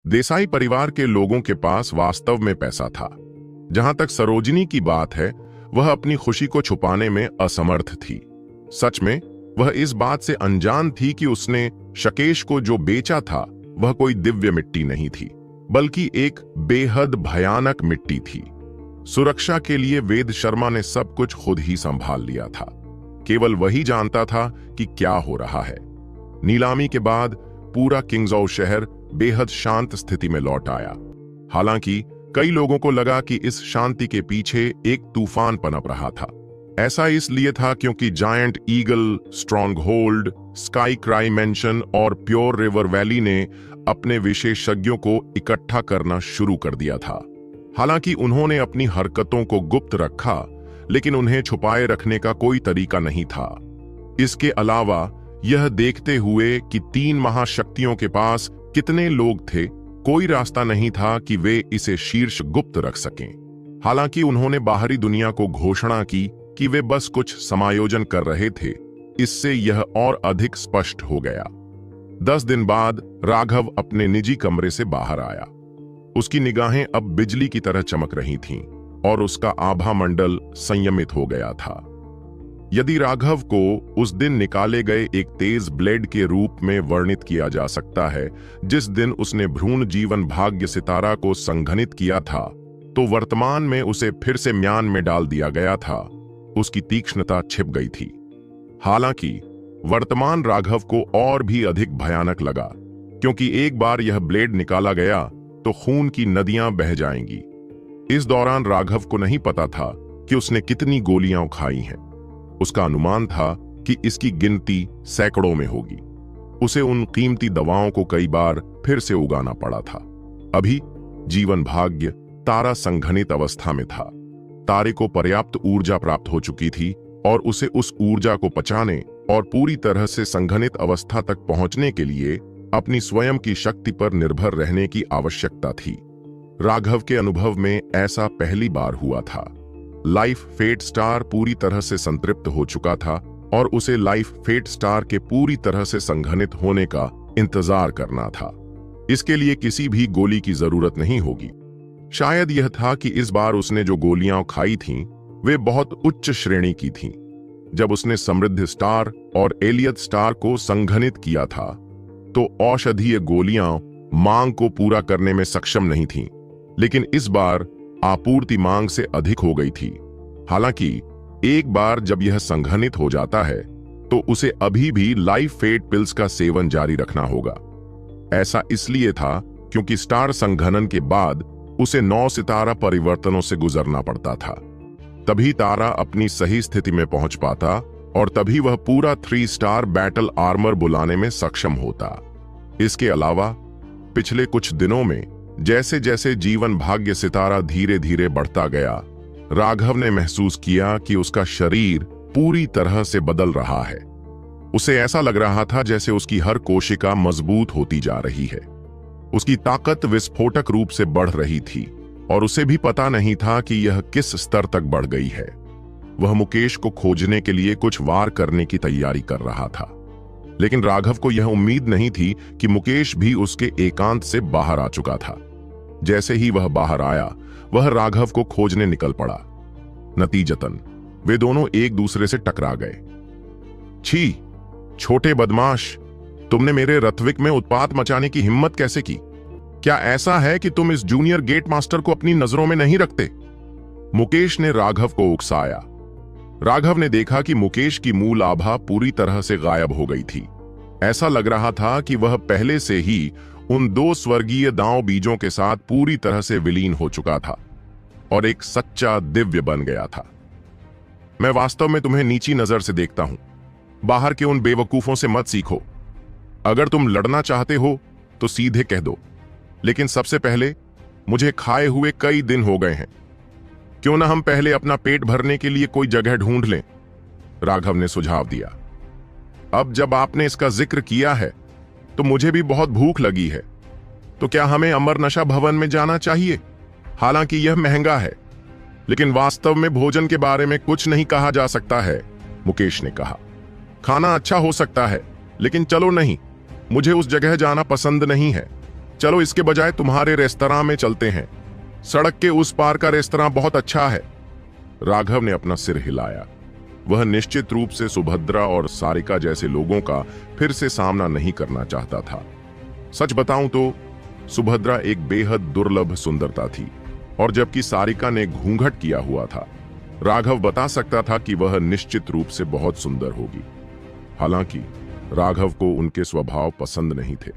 देसाई परिवार के लोगों के पास वास्तव में पैसा था। जहां तक सरोजिनी की बात है, वह अपनी खुशी को छुपाने में असमर्थ थी। सच में वह इस बात से अनजान थी कि उसने शकेश को जो बेचा था वह कोई दिव्य मिट्टी नहीं थी, बल्कि एक बेहद भयानक मिट्टी थी। सुरक्षा के लिए वेद शर्मा ने सब कुछ खुद ही संभाल लिया था। केवल वही जानता था कि क्या हो रहा है। नीलामी के बाद पूरा किंग्सौ शहर बेहद शांत स्थिति में लौट आया। हालांकि कई लोगों को लगा कि इस शांति के पीछे एक तूफान पनप रहा था। ऐसा इसलिए था क्योंकि giant eagle, strong hold, sky cry mention और प्योर रिवर वैली ने अपने विशेषज्ञों को इकट्ठा करना शुरू कर दिया था। हालांकि उन्होंने अपनी हरकतों को गुप्त रखा, लेकिन उन्हें छुपाए रखने का कोई तरीका नहीं था। इसके अलावा यह देखते हुए कि 3 महाशक्तियों के पास कितने लोग थे, कोई रास्ता नहीं था कि वे इसे शीर्ष गुप्त रख सकें। हालांकि उन्होंने बाहरी दुनिया को घोषणा की कि वे बस कुछ समायोजन कर रहे थे। इससे यह और अधिक स्पष्ट हो गया। 10 दिन बाद राघव अपने निजी कमरे से बाहर आया। उसकी निगाहें अब बिजली की तरह चमक रही थीं और उसका आभा मंडल संयमित हो गया था। यदि राघव को उस दिन निकाले गए एक तेज ब्लेड के रूप में वर्णित किया जा सकता है, जिस दिन उसने भ्रूण जीवन भाग्य सितारा को संघनित किया था, तो वर्तमान में उसे फिर से म्यान में डाल दिया गया था। उसकी तीक्ष्णता छिप गई थी। हालांकि वर्तमान राघव को और भी अधिक भयानक लगा, क्योंकि एक बार यह ब्लेड निकाला गया तो खून की नदियां बह जाएंगी। इस दौरान राघव को नहीं पता था कि उसने कितनी गोलियां खाई हैं। उसका अनुमान था कि इसकी गिनती सैकड़ों में होगी। उसे उन कीमती दवाओं को कई बार फिर से उगाना पड़ा था। अभी जीवन भाग्य तारा संघनित अवस्था में था। तारे को पर्याप्त ऊर्जा प्राप्त हो चुकी थी और उसे उस ऊर्जा को पचाने और पूरी तरह से संघनित अवस्था तक पहुंचने के लिए अपनी स्वयं की शक्ति पर निर्भर रहने की आवश्यकता थी। राघव के अनुभव में ऐसा पहली बार हुआ था। लाइफ फेट स्टार पूरी तरह से संतृप्त हो चुका था और उसे लाइफ फेट स्टार के पूरी तरह से संघनित होने का इंतजार करना था। इसके लिए किसी भी गोली की जरूरत नहीं होगी। शायद यह था कि इस बार उसने जो गोलियां खाई थीं, वे बहुत उच्च श्रेणी की थीं। जब उसने समृद्ध स्टार और एलियत स्टार को संघनित किया था, तो औषधीय गोलियां मांग को पूरा करने में सक्षम नहीं थीं, लेकिन इस बार आपूर्ति मांग से अधिक हो गई थी। हालांकि एक बार जब यह संघनित हो जाता है, तो उसे अभी भी लाइफ फेट पिल्स का सेवन जारी रखना होगा। ऐसा इसलिए था क्योंकि स्टार संघनन के बाद उसे 9 सितारा परिवर्तनों से गुजरना पड़ता था। तभी तारा अपनी सही स्थिति में पहुंच पाता और तभी वह पूरा 3 स्टार बैटल आर्मर बुलाने में सक्षम होता। इसके अलावा पिछले कुछ दिनों में जैसे जैसे जीवन भाग्य सितारा धीरे धीरे बढ़ता गया, राघव ने महसूस किया कि उसका शरीर पूरी तरह से बदल रहा है। उसे ऐसा लग रहा था जैसे उसकी हर कोशिका मजबूत होती जा रही है। उसकी ताकत विस्फोटक रूप से बढ़ रही थी और उसे भी पता नहीं था कि यह किस स्तर तक बढ़ गई है। वह मुकेश को खोजने के लिए कुछ वार करने की तैयारी कर रहा था, लेकिन राघव को यह उम्मीद नहीं थी कि मुकेश भी उसके एकांत से बाहर आ चुका था। जैसे ही वह बाहर आया, वह राघव को खोजने निकल पड़ा। नतीजतन वे दोनों एक दूसरे से टकरा गए। छी, छोटे बदमाश, तुमने मेरे रथविक में उत्पात मचाने की हिम्मत कैसे की? क्या ऐसा है कि तुम इस जूनियर गेट मास्टर को अपनी नजरों में नहीं रखते? मुकेश ने राघव को उकसाया। राघव ने देखा कि मुकेश की मूल आभा पूरी तरह से गायब हो गई थी। ऐसा लग रहा था कि वह पहले से ही उन 2 स्वर्गीय दांव बीजों के साथ पूरी तरह से विलीन हो चुका था और एक सच्चा दिव्य बन गया था। मैं वास्तव में तुम्हें नीची नजर से देखता हूं। बाहर के उन बेवकूफों से मत सीखो। अगर तुम लड़ना चाहते हो तो सीधे कह दो, लेकिन सबसे पहले मुझे खाए हुए कई दिन हो गए हैं। क्यों ना हम पहले अपना पेट भरने के लिए कोई जगह ढूंढ लें? राघव ने सुझाव दिया। अब जब आपने इसका जिक्र किया है तो मुझे भी बहुत भूख लगी है। तो क्या हमें अमर नशा भवन में जाना चाहिए? हालांकि यह महंगा है, लेकिन वास्तव में भोजन के बारे में कुछ नहीं कहा जा सकता है, मुकेश ने कहा। खाना अच्छा हो सकता है, लेकिन चलो नहीं, मुझे उस जगह जाना पसंद नहीं है। चलो इसके बजाय तुम्हारे रेस्तरां में चलते हैं। सड़क के उस पार का रेस्तरां बहुत अच्छा है। राघव ने अपना सिर हिलाया। वह निश्चित रूप से सुभद्रा और सारिका जैसे लोगों का फिर से सामना नहीं करना चाहता था। सच बताऊं तो सुभद्रा एक बेहद दुर्लभ सुंदरता थी, और जबकि सारिका ने घूंघट किया हुआ था, राघव बता सकता था कि वह निश्चित रूप से बहुत सुंदर होगी। हालांकि राघव को उनके स्वभाव पसंद नहीं थे।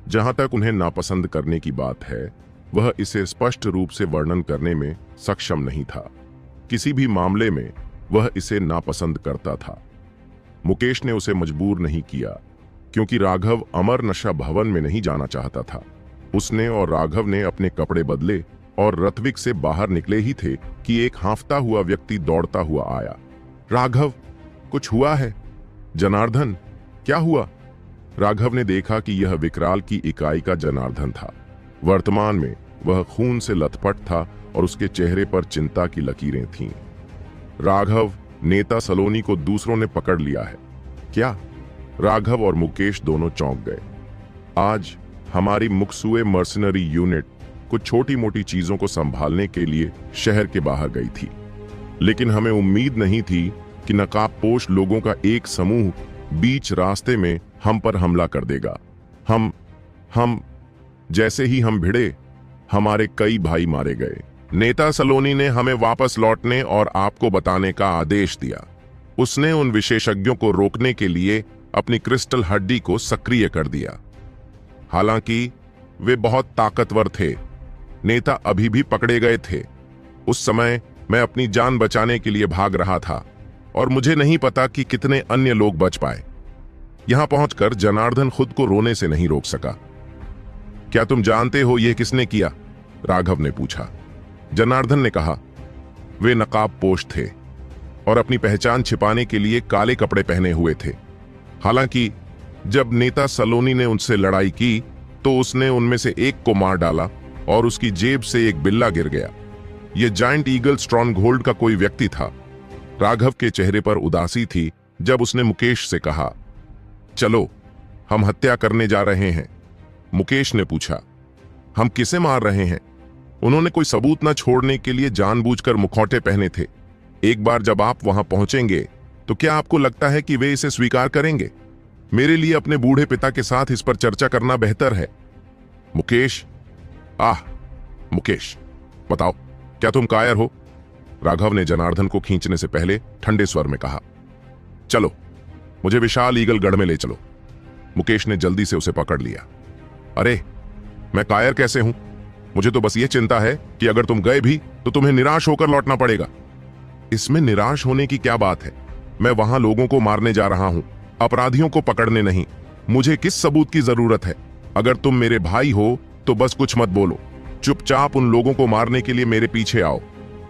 जहां तक उन्हें नापसंद करने की बात है, वह इसे स्पष्ट रूप से वर्णन करने में सक्षम नहीं था। किसी भी मामले में वह इसे नापसंद करता था। मुकेश ने उसे मजबूर नहीं किया, क्योंकि राघव अमर नशा भवन में नहीं जाना चाहता था। उसने और राघव ने अपने कपड़े बदले और रथविक से बाहर निकले ही थे कि एक हांफता हुआ व्यक्ति दौड़ता हुआ आया। राघव, कुछ हुआ है? जनार्दन, क्या हुआ? राघव ने देखा कि यह विकराल की इकाई का जनार्दन था। वर्तमान में वह खून से लथपथ था और उसके चेहरे पर चिंता की लकीरें थीं। राघव, नेता सलोनी को दूसरों ने पकड़ लिया है। क्या? राघव और मुकेश दोनों चौंक गए। आज हमारी मुकसूए मर्सनरी यूनिट कुछ छोटी मोटी चीजों को संभालने के लिए शहर के बाहर गई थी, लेकिन हमें उम्मीद नहीं थी कि नकाबपोश लोगों का एक समूह बीच रास्ते में हम पर हमला कर देगा। हम जैसे ही हम भिड़े, हमारे कई भाई मारे गए। नेता सलोनी ने हमें वापस लौटने और आपको बताने का आदेश दिया। उसने उन विशेषज्ञों को रोकने के लिए अपनी क्रिस्टल हड्डी को सक्रिय कर दिया। हालांकि वे बहुत ताकतवर थे। नेता अभी भी पकड़े गए थे। उस समय मैं अपनी जान बचाने के लिए भाग रहा था और मुझे नहीं पता कि कितने अन्य लोग बच पाए। यहां पहुंचकर जनार्दन खुद को रोने से नहीं रोक सका। क्या तुम जानते हो यह किसने किया? राघव ने पूछा। जनार्दन ने कहा, वे नकाबपोश थे और अपनी पहचान छिपाने के लिए काले कपड़े पहने हुए थे। हालांकि जब नेता सलोनी ने उनसे लड़ाई की तो उसने उनमें से एक को मार डाला और उसकी जेब से एक बिल्ला गिर गया। यह जायंट ईगल स्ट्रॉन्गहोल्ड का कोई व्यक्ति था। राघव के चेहरे पर उदासी थी जब उसने मुकेश से कहा, चलो हम हत्या करने जा रहे हैं। मुकेश ने पूछा, हम किसे मार रहे हैं? उन्होंने कोई सबूत न छोड़ने के लिए जानबूझकर मुखौटे पहने थे। एक बार जब आप वहां पहुंचेंगे तो क्या आपको लगता है कि वे इसे स्वीकार करेंगे? मेरे लिए अपने बूढ़े पिता के साथ इस पर चर्चा करना बेहतर है। मुकेश, मुकेश, बताओ, क्या तुम कायर हो? राघव ने जनार्दन को खींचने से पहले ठंडे स्वर में कहा। चलो, मुझे विशाल ईगल गढ़ में ले चलो। मुकेश ने जल्दी से उसे पकड़ लिया। अरे, मैं कायर कैसे हूं? मुझे तो बस ये चिंता है कि अगर तुम गए भी तो तुम्हें निराश होकर लौटना पड़ेगा। इसमें निराश होने की क्या बात है? मैं वहां लोगों को मारने जा रहा हूं, अपराधियों को पकड़ने नहीं। मुझे किस सबूत की जरूरत है? अगर तुम मेरे भाई हो तो बस कुछ मत बोलो। चुपचाप उन लोगों को मारने के लिए मेरे पीछे आओ।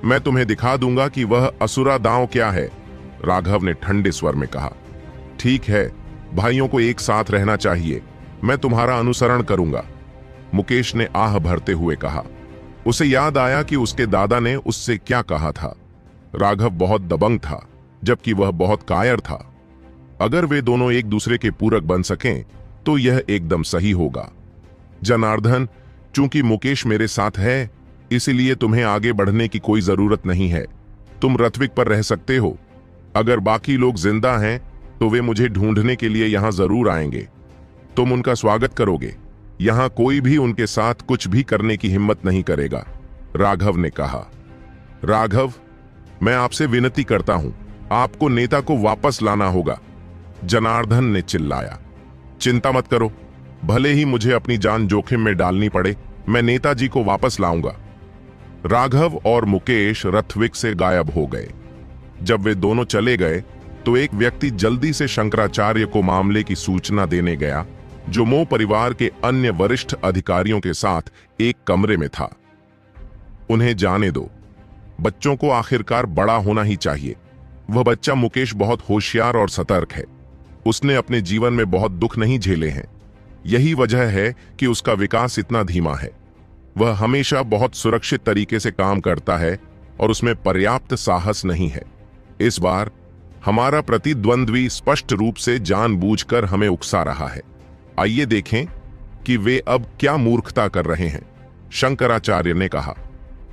मैं तुम्हें दिखा दूंगा कि वह असुरा दांव क्या है। राघव ने ठंडे स्वर में कहा। ठीक है, भाइयों को एक साथ रहना चाहिए। मैं तुम्हारा अनुसरण करूंगा, मुकेश ने आह भरते हुए कहा। उसे याद आया कि उसके दादा ने उससे क्या कहा था। राघव बहुत दबंग था, जबकि वह बहुत कायर था। अगर वे दोनों एक दूसरे के पूरक बन सकें तो यह एकदम सही होगा। जनार्दन, चूंकि मुकेश मेरे साथ है, इसलिए तुम्हें आगे बढ़ने की कोई जरूरत नहीं है। तुम रथविक पर रह सकते हो। अगर बाकी लोग जिंदा हैं तो वे मुझे ढूंढने के लिए यहां जरूर आएंगे। तुम उनका स्वागत करोगे। यहां कोई भी उनके साथ कुछ भी करने की हिम्मत नहीं करेगा, राघव ने कहा। राघव, मैं आपसे विनती करता हूं, आपको नेता को वापस लाना होगा, जनार्दन ने चिल्लाया। चिंता मत करो, भले ही मुझे अपनी जान जोखिम में डालनी पड़े, मैं नेताजी को वापस लाऊंगा। राघव और मुकेश रथविक से गायब हो गए। जब वे दोनों चले गए तो एक व्यक्ति जल्दी से शंकराचार्य को मामले की सूचना देने गया, जो मो परिवार के अन्य वरिष्ठ अधिकारियों के साथ एक कमरे में था। उन्हें जाने दो, बच्चों को आखिरकार बड़ा होना ही चाहिए। वह बच्चा मुकेश बहुत होशियार और सतर्क है। उसने अपने जीवन में बहुत दुख नहीं झेले हैं। यही वजह है कि उसका विकास इतना धीमा है। वह हमेशा बहुत सुरक्षित तरीके से काम करता है और उसमें पर्याप्त साहस नहीं है। इस बार हमारा प्रतिद्वंद्वी स्पष्ट रूप से जानबूझकर हमें उकसा रहा है। आइए देखें कि वे अब क्या मूर्खता कर रहे हैं, शंकराचार्य ने कहा।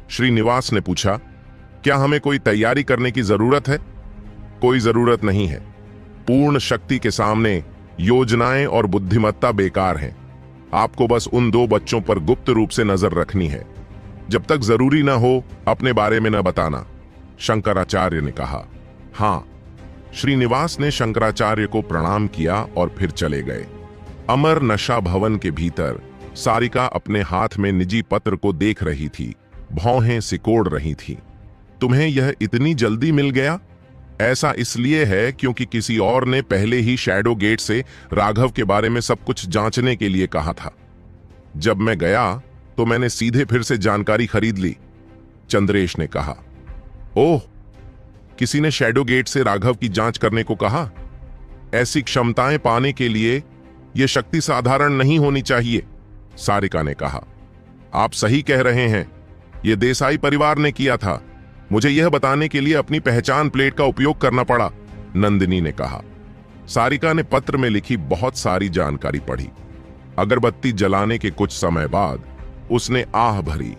श्रीनिवास ने पूछा, क्या हमें कोई तैयारी करने की जरूरत है? कोई जरूरत नहीं है। पूर्ण शक्ति के सामने योजनाएं और बुद्धिमत्ता बेकार हैं। आपको बस उन 2 बच्चों पर गुप्त रूप से नजर रखनी है। जब तक जरूरी ना हो अपने बारे में न बताना, शंकराचार्य ने कहा। हां, श्रीनिवास ने शंकराचार्य को प्रणाम किया और फिर चले गए। अमर नशा भवन के भीतर सारिका अपने हाथ में निजी पत्र को देख रही थी, भौहें सिकोड़ रही थी। तुम्हें यह इतनी जल्दी मिल गया? ऐसा इसलिए है क्योंकि किसी और ने पहले ही शैडो गेट से राघव के बारे में सब कुछ जांचने के लिए कहा था। जब मैं गया तो मैंने सीधे फिर से जानकारी खरीद ली, चंद्रेश ने कहा। ओह, किसी ने शैडो गेट से राघव की जांच करने को कहा? ऐसी क्षमताएं पाने के लिए यह शक्ति साधारण नहीं होनी चाहिए, सारिका ने कहा। आप सही कह रहे हैं, यह देसाई परिवार ने किया था। मुझे यह बताने के लिए अपनी पहचान प्लेट का उपयोग करना पड़ा, नंदिनी ने कहा। सारिका ने पत्र में लिखी बहुत सारी जानकारी पढ़ी। अगरबत्ती जलाने के कुछ समय बाद उसने आह भरी।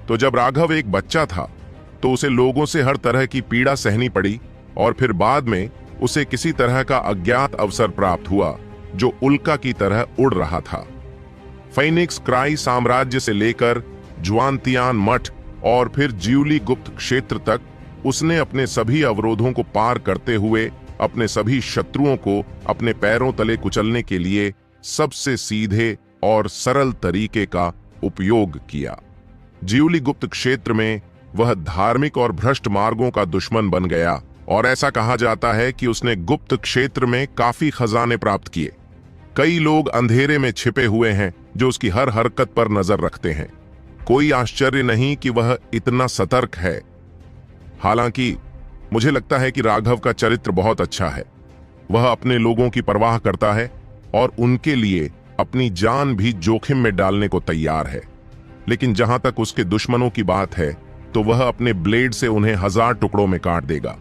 तो जब राघव एक बच्चा था तो उसे लोगों से हर तरह की पीड़ा सहनी पड़ी और फिर बाद में उसे किसी तरह का अज्ञात अवसर प्राप्त हुआ जो उल्का की तरह उड़ रहा था। फीनिक्स क्राई साम्राज्य से लेकर ज्वांतियान मठ और फिर ज्यूली गुप्त क्षेत्र तक उसने अपने सभी अवरोधों को पार करते हुए अपने सभी शत्रुओं को अपने पैरों तले कुचलने के लिए सबसे सीधे और सरल तरीके का उपयोग किया। ज्यूली गुप्त क्षेत्र में वह धार्मिक और भ्रष्ट मार्गों का दुश्मन बन गया और ऐसा कहा जाता है कि उसने गुप्त क्षेत्र में काफी खजाने प्राप्त किए। कई लोग अंधेरे में छिपे हुए हैं जो उसकी हर हरकत पर नजर रखते हैं। कोई आश्चर्य नहीं कि वह इतना सतर्क है। हालांकि मुझे लगता है कि राघव का चरित्र बहुत अच्छा है। वह अपने लोगों की परवाह करता है और उनके लिए अपनी जान भी जोखिम में डालने को तैयार है। लेकिन जहां तक उसके दुश्मनों की बात है तो वह अपने ब्लेड से उन्हें 1000 टुकड़ों में काट देगा।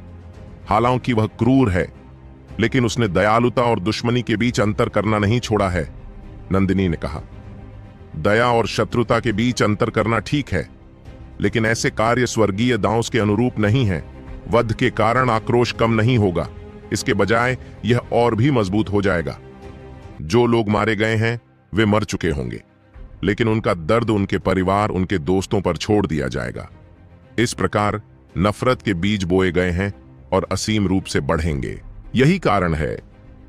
हालांकि वह क्रूर है, लेकिन उसने दयालुता और दुश्मनी के बीच अंतर करना नहीं छोड़ा है, नंदिनी ने कहा। दया और शत्रुता के बीच अंतर करना ठीक है, लेकिन ऐसे कार्य स्वर्गीय दांस के अनुरूप नहीं है। वध के कारण आक्रोश कम नहीं होगा, इसके बजाय यह और भी मजबूत हो जाएगा। जो लोग मारे गए हैं वे मर चुके होंगे, लेकिन उनका दर्द उनके परिवार, उनके दोस्तों पर छोड़ दिया जाएगा। इस प्रकार नफरत के बीज बोए गए हैं और असीम रूप से बढ़ेंगे। यही कारण है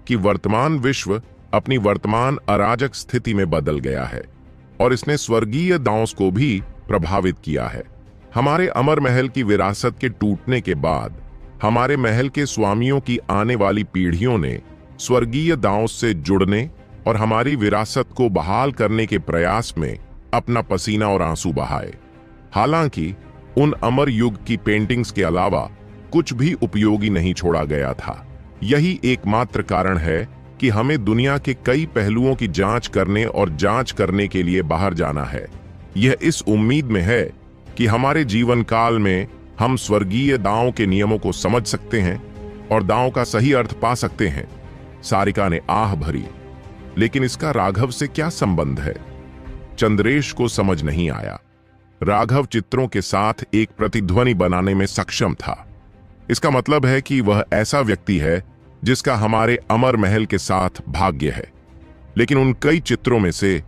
कि वर्तमान विश्व अपनी वर्तमान अराजक स्थिति में बदल गया है और इसने स्वर्गीय दांस को भी प्रभावित किया है। हमारे अमर महल की विरासत के टूटने के बाद हमारे महल के स्वामियों की आने वाली पीढ़ियों ने स्वर्गीय दांस से जुड़ने और हमारी विरासत को बहाल करने के प्रयास में अपना पसीना और आंसू बहाए। हालांकि उन अमर युग की पेंटिंग्स के अलावा कुछ भी उपयोगी नहीं छोड़ा गया था। यही एकमात्र कारण है कि हमें दुनिया के कई पहलुओं की जांच करने और जांच करने के लिए बाहर जाना है। यह इस उम्मीद में है कि हमारे जीवन काल में हम स्वर्गीय दांव के नियमों को समझ सकते हैं और दांव का सही अर्थ पा सकते हैं। सारिका ने आह भरी, लेकिन इसका राघव से क्या संबंध है? चंद्रेश को समझ नहीं आया। राघव चित्रों के साथ एक प्रतिध्वनि बनाने में सक्षम था। इसका मतलब है कि वह ऐसा व्यक्ति है जिसका हमारे अमर महल के साथ भाग्य है। लेकिन उन कई चित्रों में से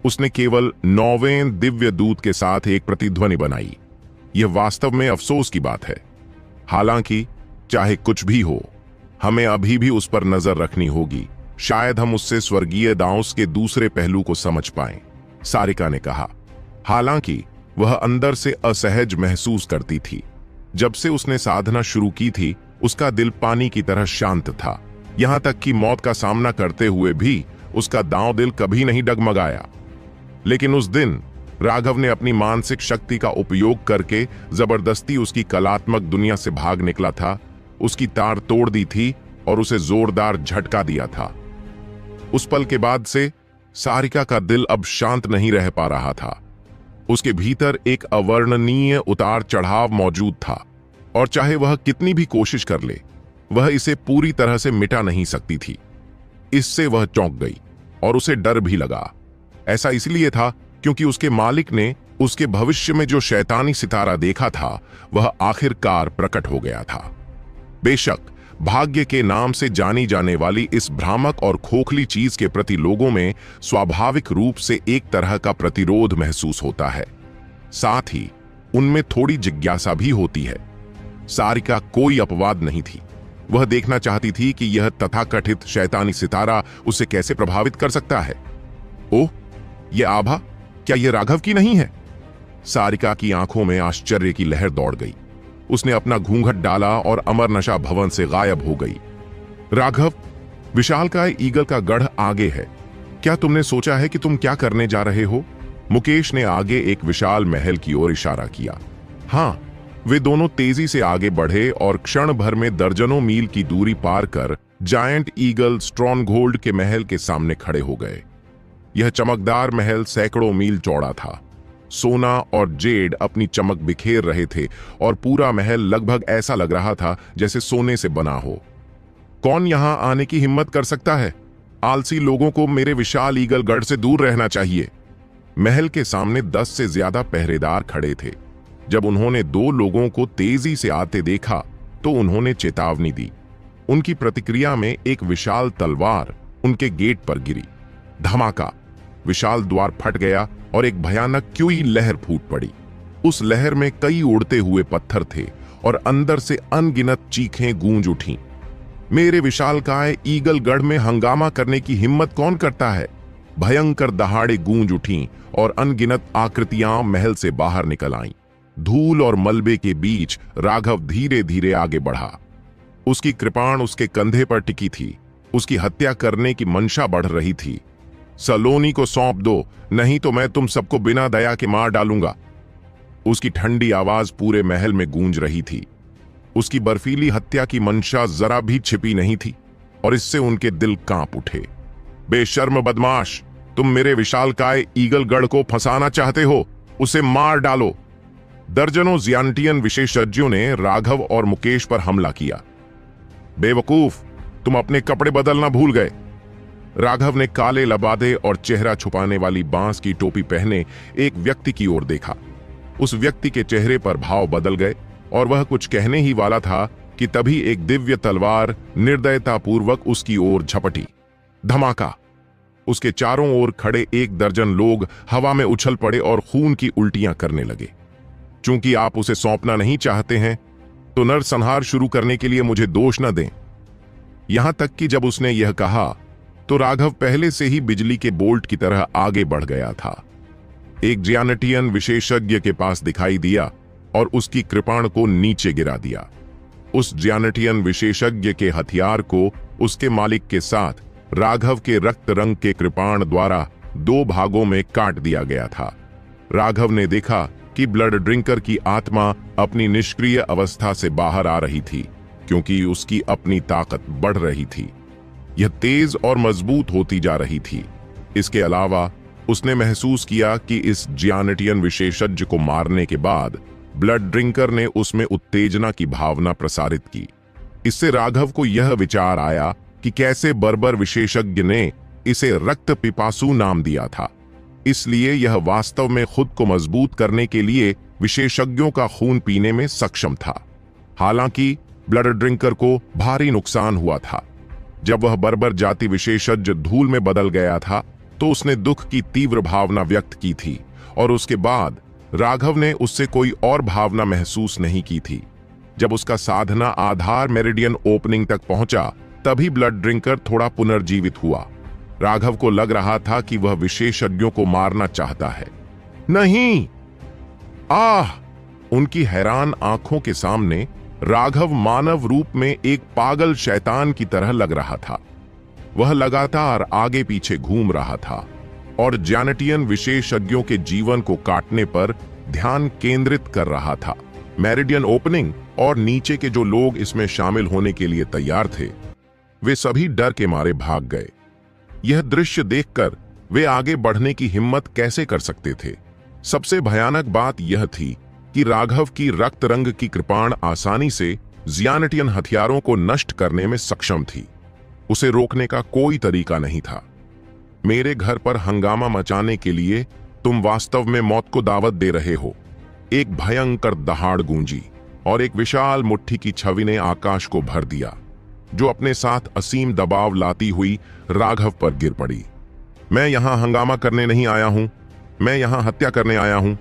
उसने केवल 9वें दिव्य दूत के साथ एक प्रतिध्वनि बनाई। यह वास्तव में अफसोस की बात है। हालांकि चाहे कुछ भी हो, हमें अभी भी उस पर नजर रखनी होगी। शायद हम उससे स्वर्गीय दांस के दूसरे पहलू को समझ पाएं, सारिका ने कहा। हालांकि वह अंदर से असहज महसूस करती थी। जब से उसने साधना शुरू की थी, उसका दिल पानी की तरह शांत था। यहां तक कि मौत का सामना करते हुए भी उसका दांव दिल कभी नहीं डगमगाया। लेकिन उस दिन राघव ने अपनी मानसिक शक्ति का उपयोग करके जबरदस्ती उसकी कलात्मक दुनिया से भाग निकला था, उसकी तार तोड़ दी थी और उसे जोरदार झटका दिया था। उस पल के बाद से सारिका का दिल अब शांत नहीं रह पा रहा था। उसके भीतर एक अवर्णनीय उतार चढ़ाव मौजूद था और चाहे वह कितनी भी कोशिश कर ले, वह इसे पूरी तरह से मिटा नहीं सकती थी। इससे वह चौंक गई और उसे डर भी लगा। ऐसा इसलिए था क्योंकि उसके मालिक ने उसके भविष्य में जो शैतानी सितारा देखा था वह आखिरकार प्रकट हो गया था। बेशक भाग्य के नाम से जानी जाने वाली इस भ्रामक और खोखली चीज के प्रति लोगों में स्वाभाविक रूप से एक तरह का प्रतिरोध महसूस होता है। साथ ही उनमें थोड़ी जिज्ञासा भी होती है। सारिका कोई अपवाद नहीं थी। वह देखना चाहती थी कि यह तथाकथित शैतानी सितारा उसे कैसे प्रभावित कर सकता है। ओह, यह आभा क्या यह राघव की नहीं है? सारिका की आंखों में आश्चर्य की लहर दौड़ गई। उसने अपना घूंघट डाला और अमर नशा भवन से गायब हो गई। राघव, विशालकाय ईगल का गढ़ आगे है। क्या तुमने सोचा है कि तुम क्या करने जा रहे हो? मुकेश ने आगे एक विशाल महल की ओर इशारा किया। हाँ, वे दोनों तेजी से आगे बढ़े और क्षण भर में दर्जनों मील की दूरी पार कर जायंट ईगल स्ट्रॉन्गहोल्ड के महल के सामने खड़े हो गए। यह चमकदार महल सैकड़ों मील चौड़ा था। सोना और जेड अपनी चमक बिखेर रहे थे और पूरा महल लगभग ऐसा लग रहा था जैसे सोने से बना हो। कौन यहां आने की हिम्मत कर सकता है? आलसी लोगों को मेरे विशाल ईगल गढ़ से दूर रहना चाहिए। महल के सामने 10 से ज्यादा पहरेदार खड़े थे। जब उन्होंने 2 लोगों को तेजी से आते देखा तो उन्होंने चेतावनी दी। उनकी प्रतिक्रिया में एक विशाल तलवार उनके गेट पर गिरी। धमाका! विशाल द्वार फट गया और एक भयानक क्यूई लहर फूट पड़ी। उस लहर में कई उड़ते हुए पत्थर थे और अंदर से अनगिनत चीखें गूंज उठीं। मेरे विशालकाय ईगल गढ़ में हंगामा करने की हिम्मत कौन करता है? भयंकर दहाड़े गूंज उठीं और अनगिनत आकृतियां महल से बाहर निकल आईं। धूल और मलबे के बीच राघव धीरे धीरे आगे बढ़ा। उसकी कृपाण उसके कंधे पर टिकी थी। उसकी हत्या करने की मंशा बढ़ रही थी। सलोनी को सौंप दो, नहीं तो मैं तुम सबको बिना दया के मार डालूंगा। उसकी ठंडी आवाज पूरे महल में गूंज रही थी। उसकी बर्फीली हत्या की मंशा जरा भी छिपी नहीं थी और इससे उनके दिल कांप उठे। बेशर्म बदमाश, तुम मेरे विशालकाय ईगल गढ़ को फंसाना चाहते हो, उसे मार डालो। दर्जनों ज़ियानिटियन विशेषज्ञों ने राघव और मुकेश पर हमला किया। बेवकूफ, तुम अपने कपड़े बदलना भूल गए। राघव ने काले लबादे और चेहरा छुपाने वाली बांस की टोपी पहने एक व्यक्ति की ओर देखा। उस व्यक्ति के चेहरे पर भाव बदल गए और वह कुछ कहने ही वाला था कि तभी एक दिव्य तलवार निर्दयतापूर्वक उसकी ओर झपटी। धमाका! उसके चारों ओर खड़े 1 दर्जन लोग हवा में उछल पड़े और खून की उल्टियां करने लगे। चूंकि आप उसे सौंपना नहीं चाहते हैं तो नरसंहार शुरू करने के लिए मुझे दोष न दें। यहां तक कि जब उसने यह कहा तो राघव पहले से ही बिजली के बोल्ट की तरह आगे बढ़ गया था। एक ज़ियानिटियन विशेषज्ञ के पास दिखाई दिया और उसकी कृपाण को नीचे गिरा दिया। उस ज़ियानिटियन विशेषज्ञ के हथियार को उसके मालिक के साथ राघव के रक्त रंग के कृपाण द्वारा 2 भागों में काट दिया गया था। राघव ने देखा कि ब्लड ड्रिंकर की आत्मा अपनी निष्क्रिय अवस्था से बाहर आ रही थी क्योंकि उसकी अपनी ताकत बढ़ रही थी। यह तेज और मजबूत होती जा रही थी। इसके अलावा उसने महसूस किया कि इस ज़ियानिटियन विशेषज्ञ को मारने के बाद ब्लड ड्रिंकर ने उसमें उत्तेजना की भावना प्रसारित की। इससे राघव को यह विचार आया कि कैसे बर्बर विशेषज्ञ ने इसे रक्त पिपासु नाम दिया था। इसलिए यह वास्तव में खुद को मजबूत करने के लिए विशेषज्ञों का खून पीने में सक्षम था। हालांकि ब्लड ड्रिंकर को भारी नुकसान हुआ था। जब वह बर्बर जाति विशेषज्ञ धूल में बदल गया था तो उसने दुख की तीव्र भावना व्यक्त की थी और उसके बाद राघव ने उससे कोई और भावना महसूस नहीं की थी। जब उसका साधना आधार मेरिडियन ओपनिंग तक पहुंचा तभी ब्लड ड्रिंकर थोड़ा पुनर्जीवित हुआ। राघव को लग रहा था कि वह विशेषज्ञों को मारना चाहता है। नहीं! आह! उनकी हैरान आंखों के सामने राघव मानव रूप में एक पागल शैतान की तरह लग रहा था। वह लगातार आगे पीछे घूम रहा था और ज़ियानिटियन विशेषज्ञों के जीवन को काटने पर ध्यान केंद्रित कर रहा था। मेरिडियन ओपनिंग और नीचे के जो लोग इसमें शामिल होने के लिए तैयार थे वे सभी डर के मारे भाग गए। यह दृश्य देखकर वे आगे बढ़ने की हिम्मत कैसे कर सकते थे? सबसे भयानक बात यह थी कि राघव की रक्त रंग की कृपाण आसानी से ज़ियानिटियन हथियारों को नष्ट करने में सक्षम थी। उसे रोकने का कोई तरीका नहीं था। मेरे घर पर हंगामा मचाने के लिए तुम वास्तव में मौत को दावत दे रहे हो। एक भयंकर दहाड़ गूंजी और एक विशाल मुट्ठी की छवि ने आकाश को भर दिया, जो अपने साथ असीम दबाव लाती हुई राघव पर गिर पड़ी। मैं यहां हंगामा करने नहीं आया हूं, मैं यहां हत्या करने आया हूं।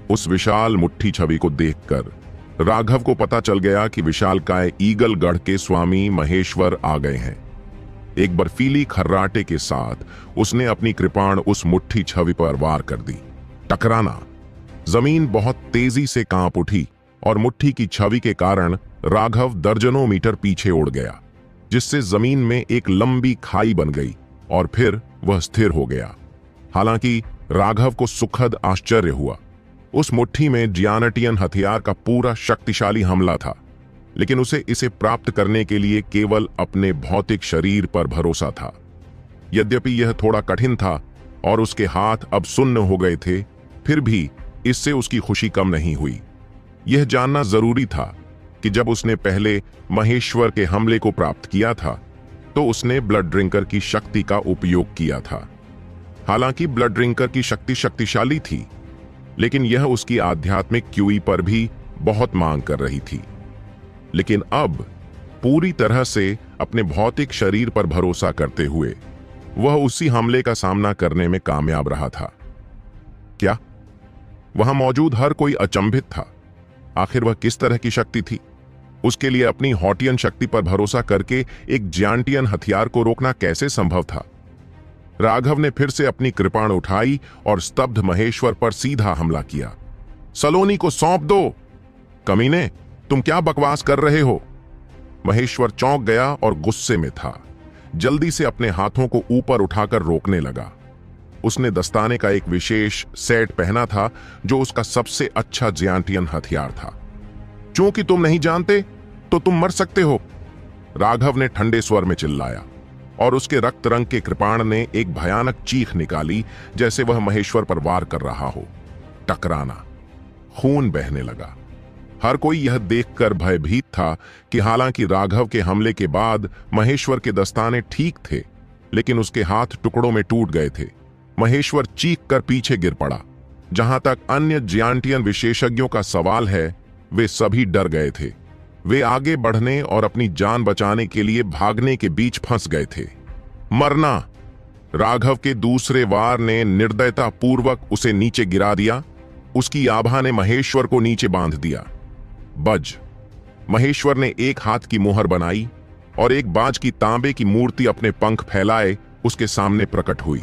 उस विशाल मुट्ठी छवि को देखकर राघव को पता चल गया कि विशालकाय ईगलगढ़ के स्वामी महेश्वर आ गए हैं। एक बर्फीली खर्राटे के साथ उसने अपनी कृपाण उस मुट्ठी छवि पर वार कर दी। टकराना। जमीन बहुत तेजी से कांप उठी और मुट्ठी की छवि के कारण राघव दर्जनों मीटर पीछे उड़ गया, जिससे जमीन में एक लंबी खाई बन गई और फिर वह स्थिर हो गया। हालांकि राघव को सुखद आश्चर्य हुआ। उस मुट्ठी में जियानटियन हथियार का पूरा शक्तिशाली हमला था, लेकिन उसे इसे प्राप्त करने के लिए केवल अपने भौतिक शरीर पर भरोसा था। यद्यपि यह थोड़ा कठिन था और उसके हाथ अब सुन्न हो गए थे, फिर भी इससे उसकी खुशी कम नहीं हुई। यह जानना जरूरी था कि जब उसने पहले महेश्वर के हमले को प्राप्त किया था तो उसने ब्लड ड्रिंकर की शक्ति का उपयोग किया था। हालांकि ब्लड ड्रिंकर की शक्ति शक्तिशाली थी, लेकिन यह उसकी आध्यात्मिक क्यूई पर भी बहुत मांग कर रही थी। लेकिन अब पूरी तरह से अपने भौतिक शरीर पर भरोसा करते हुए वह उसी हमले का सामना करने में कामयाब रहा था। क्या वहां मौजूद हर कोई अचंभित था। आखिर वह किस तरह की शक्ति थी? उसके लिए अपनी हॉटियन शक्ति पर भरोसा करके एक जियांटियन हथियार को रोकना कैसे संभव था? राघव ने फिर से अपनी कृपाण उठाई और स्तब्ध महेश्वर पर सीधा हमला किया। सलोनी को सौंप दो। कमीने, तुम क्या बकवास कर रहे हो? महेश्वर चौंक गया और गुस्से में था। जल्दी से अपने हाथों को ऊपर उठाकर रोकने लगा। उसने दस्ताने का एक विशेष सेट पहना था, जो उसका सबसे अच्छा जियांटियन हथियार था। क्योंकि तुम नहीं जानते तो तुम मर सकते हो, राघव ने ठंडे स्वर में चिल्लाया, और उसके रक्त रंग के कृपाण ने एक भयानक चीख निकाली, जैसे वह महेश्वर पर वार कर रहा हो। टकराना। खून बहने लगा। हर कोई यह देखकर भयभीत था कि हालांकि राघव के हमले के बाद महेश्वर के दस्ताने ठीक थे, लेकिन उसके हाथ टुकड़ों में टूट गए थे। महेश्वर चीख कर पीछे गिर पड़ा। जहां तक अन्य जियांटियन विशेषज्ञों का सवाल है, वे सभी डर गए थे। वे आगे बढ़ने और अपनी जान बचाने के लिए भागने के बीच फंस गए थे। मरना। राघव के दूसरे वार ने निर्दयता पूर्वक उसे नीचे गिरा दिया। उसकी आभा ने महेश्वर को नीचे बांध दिया। बज। महेश्वर ने एक हाथ की मुहर बनाई और एक बाज की तांबे की मूर्ति अपने पंख फैलाए उसके सामने प्रकट हुई।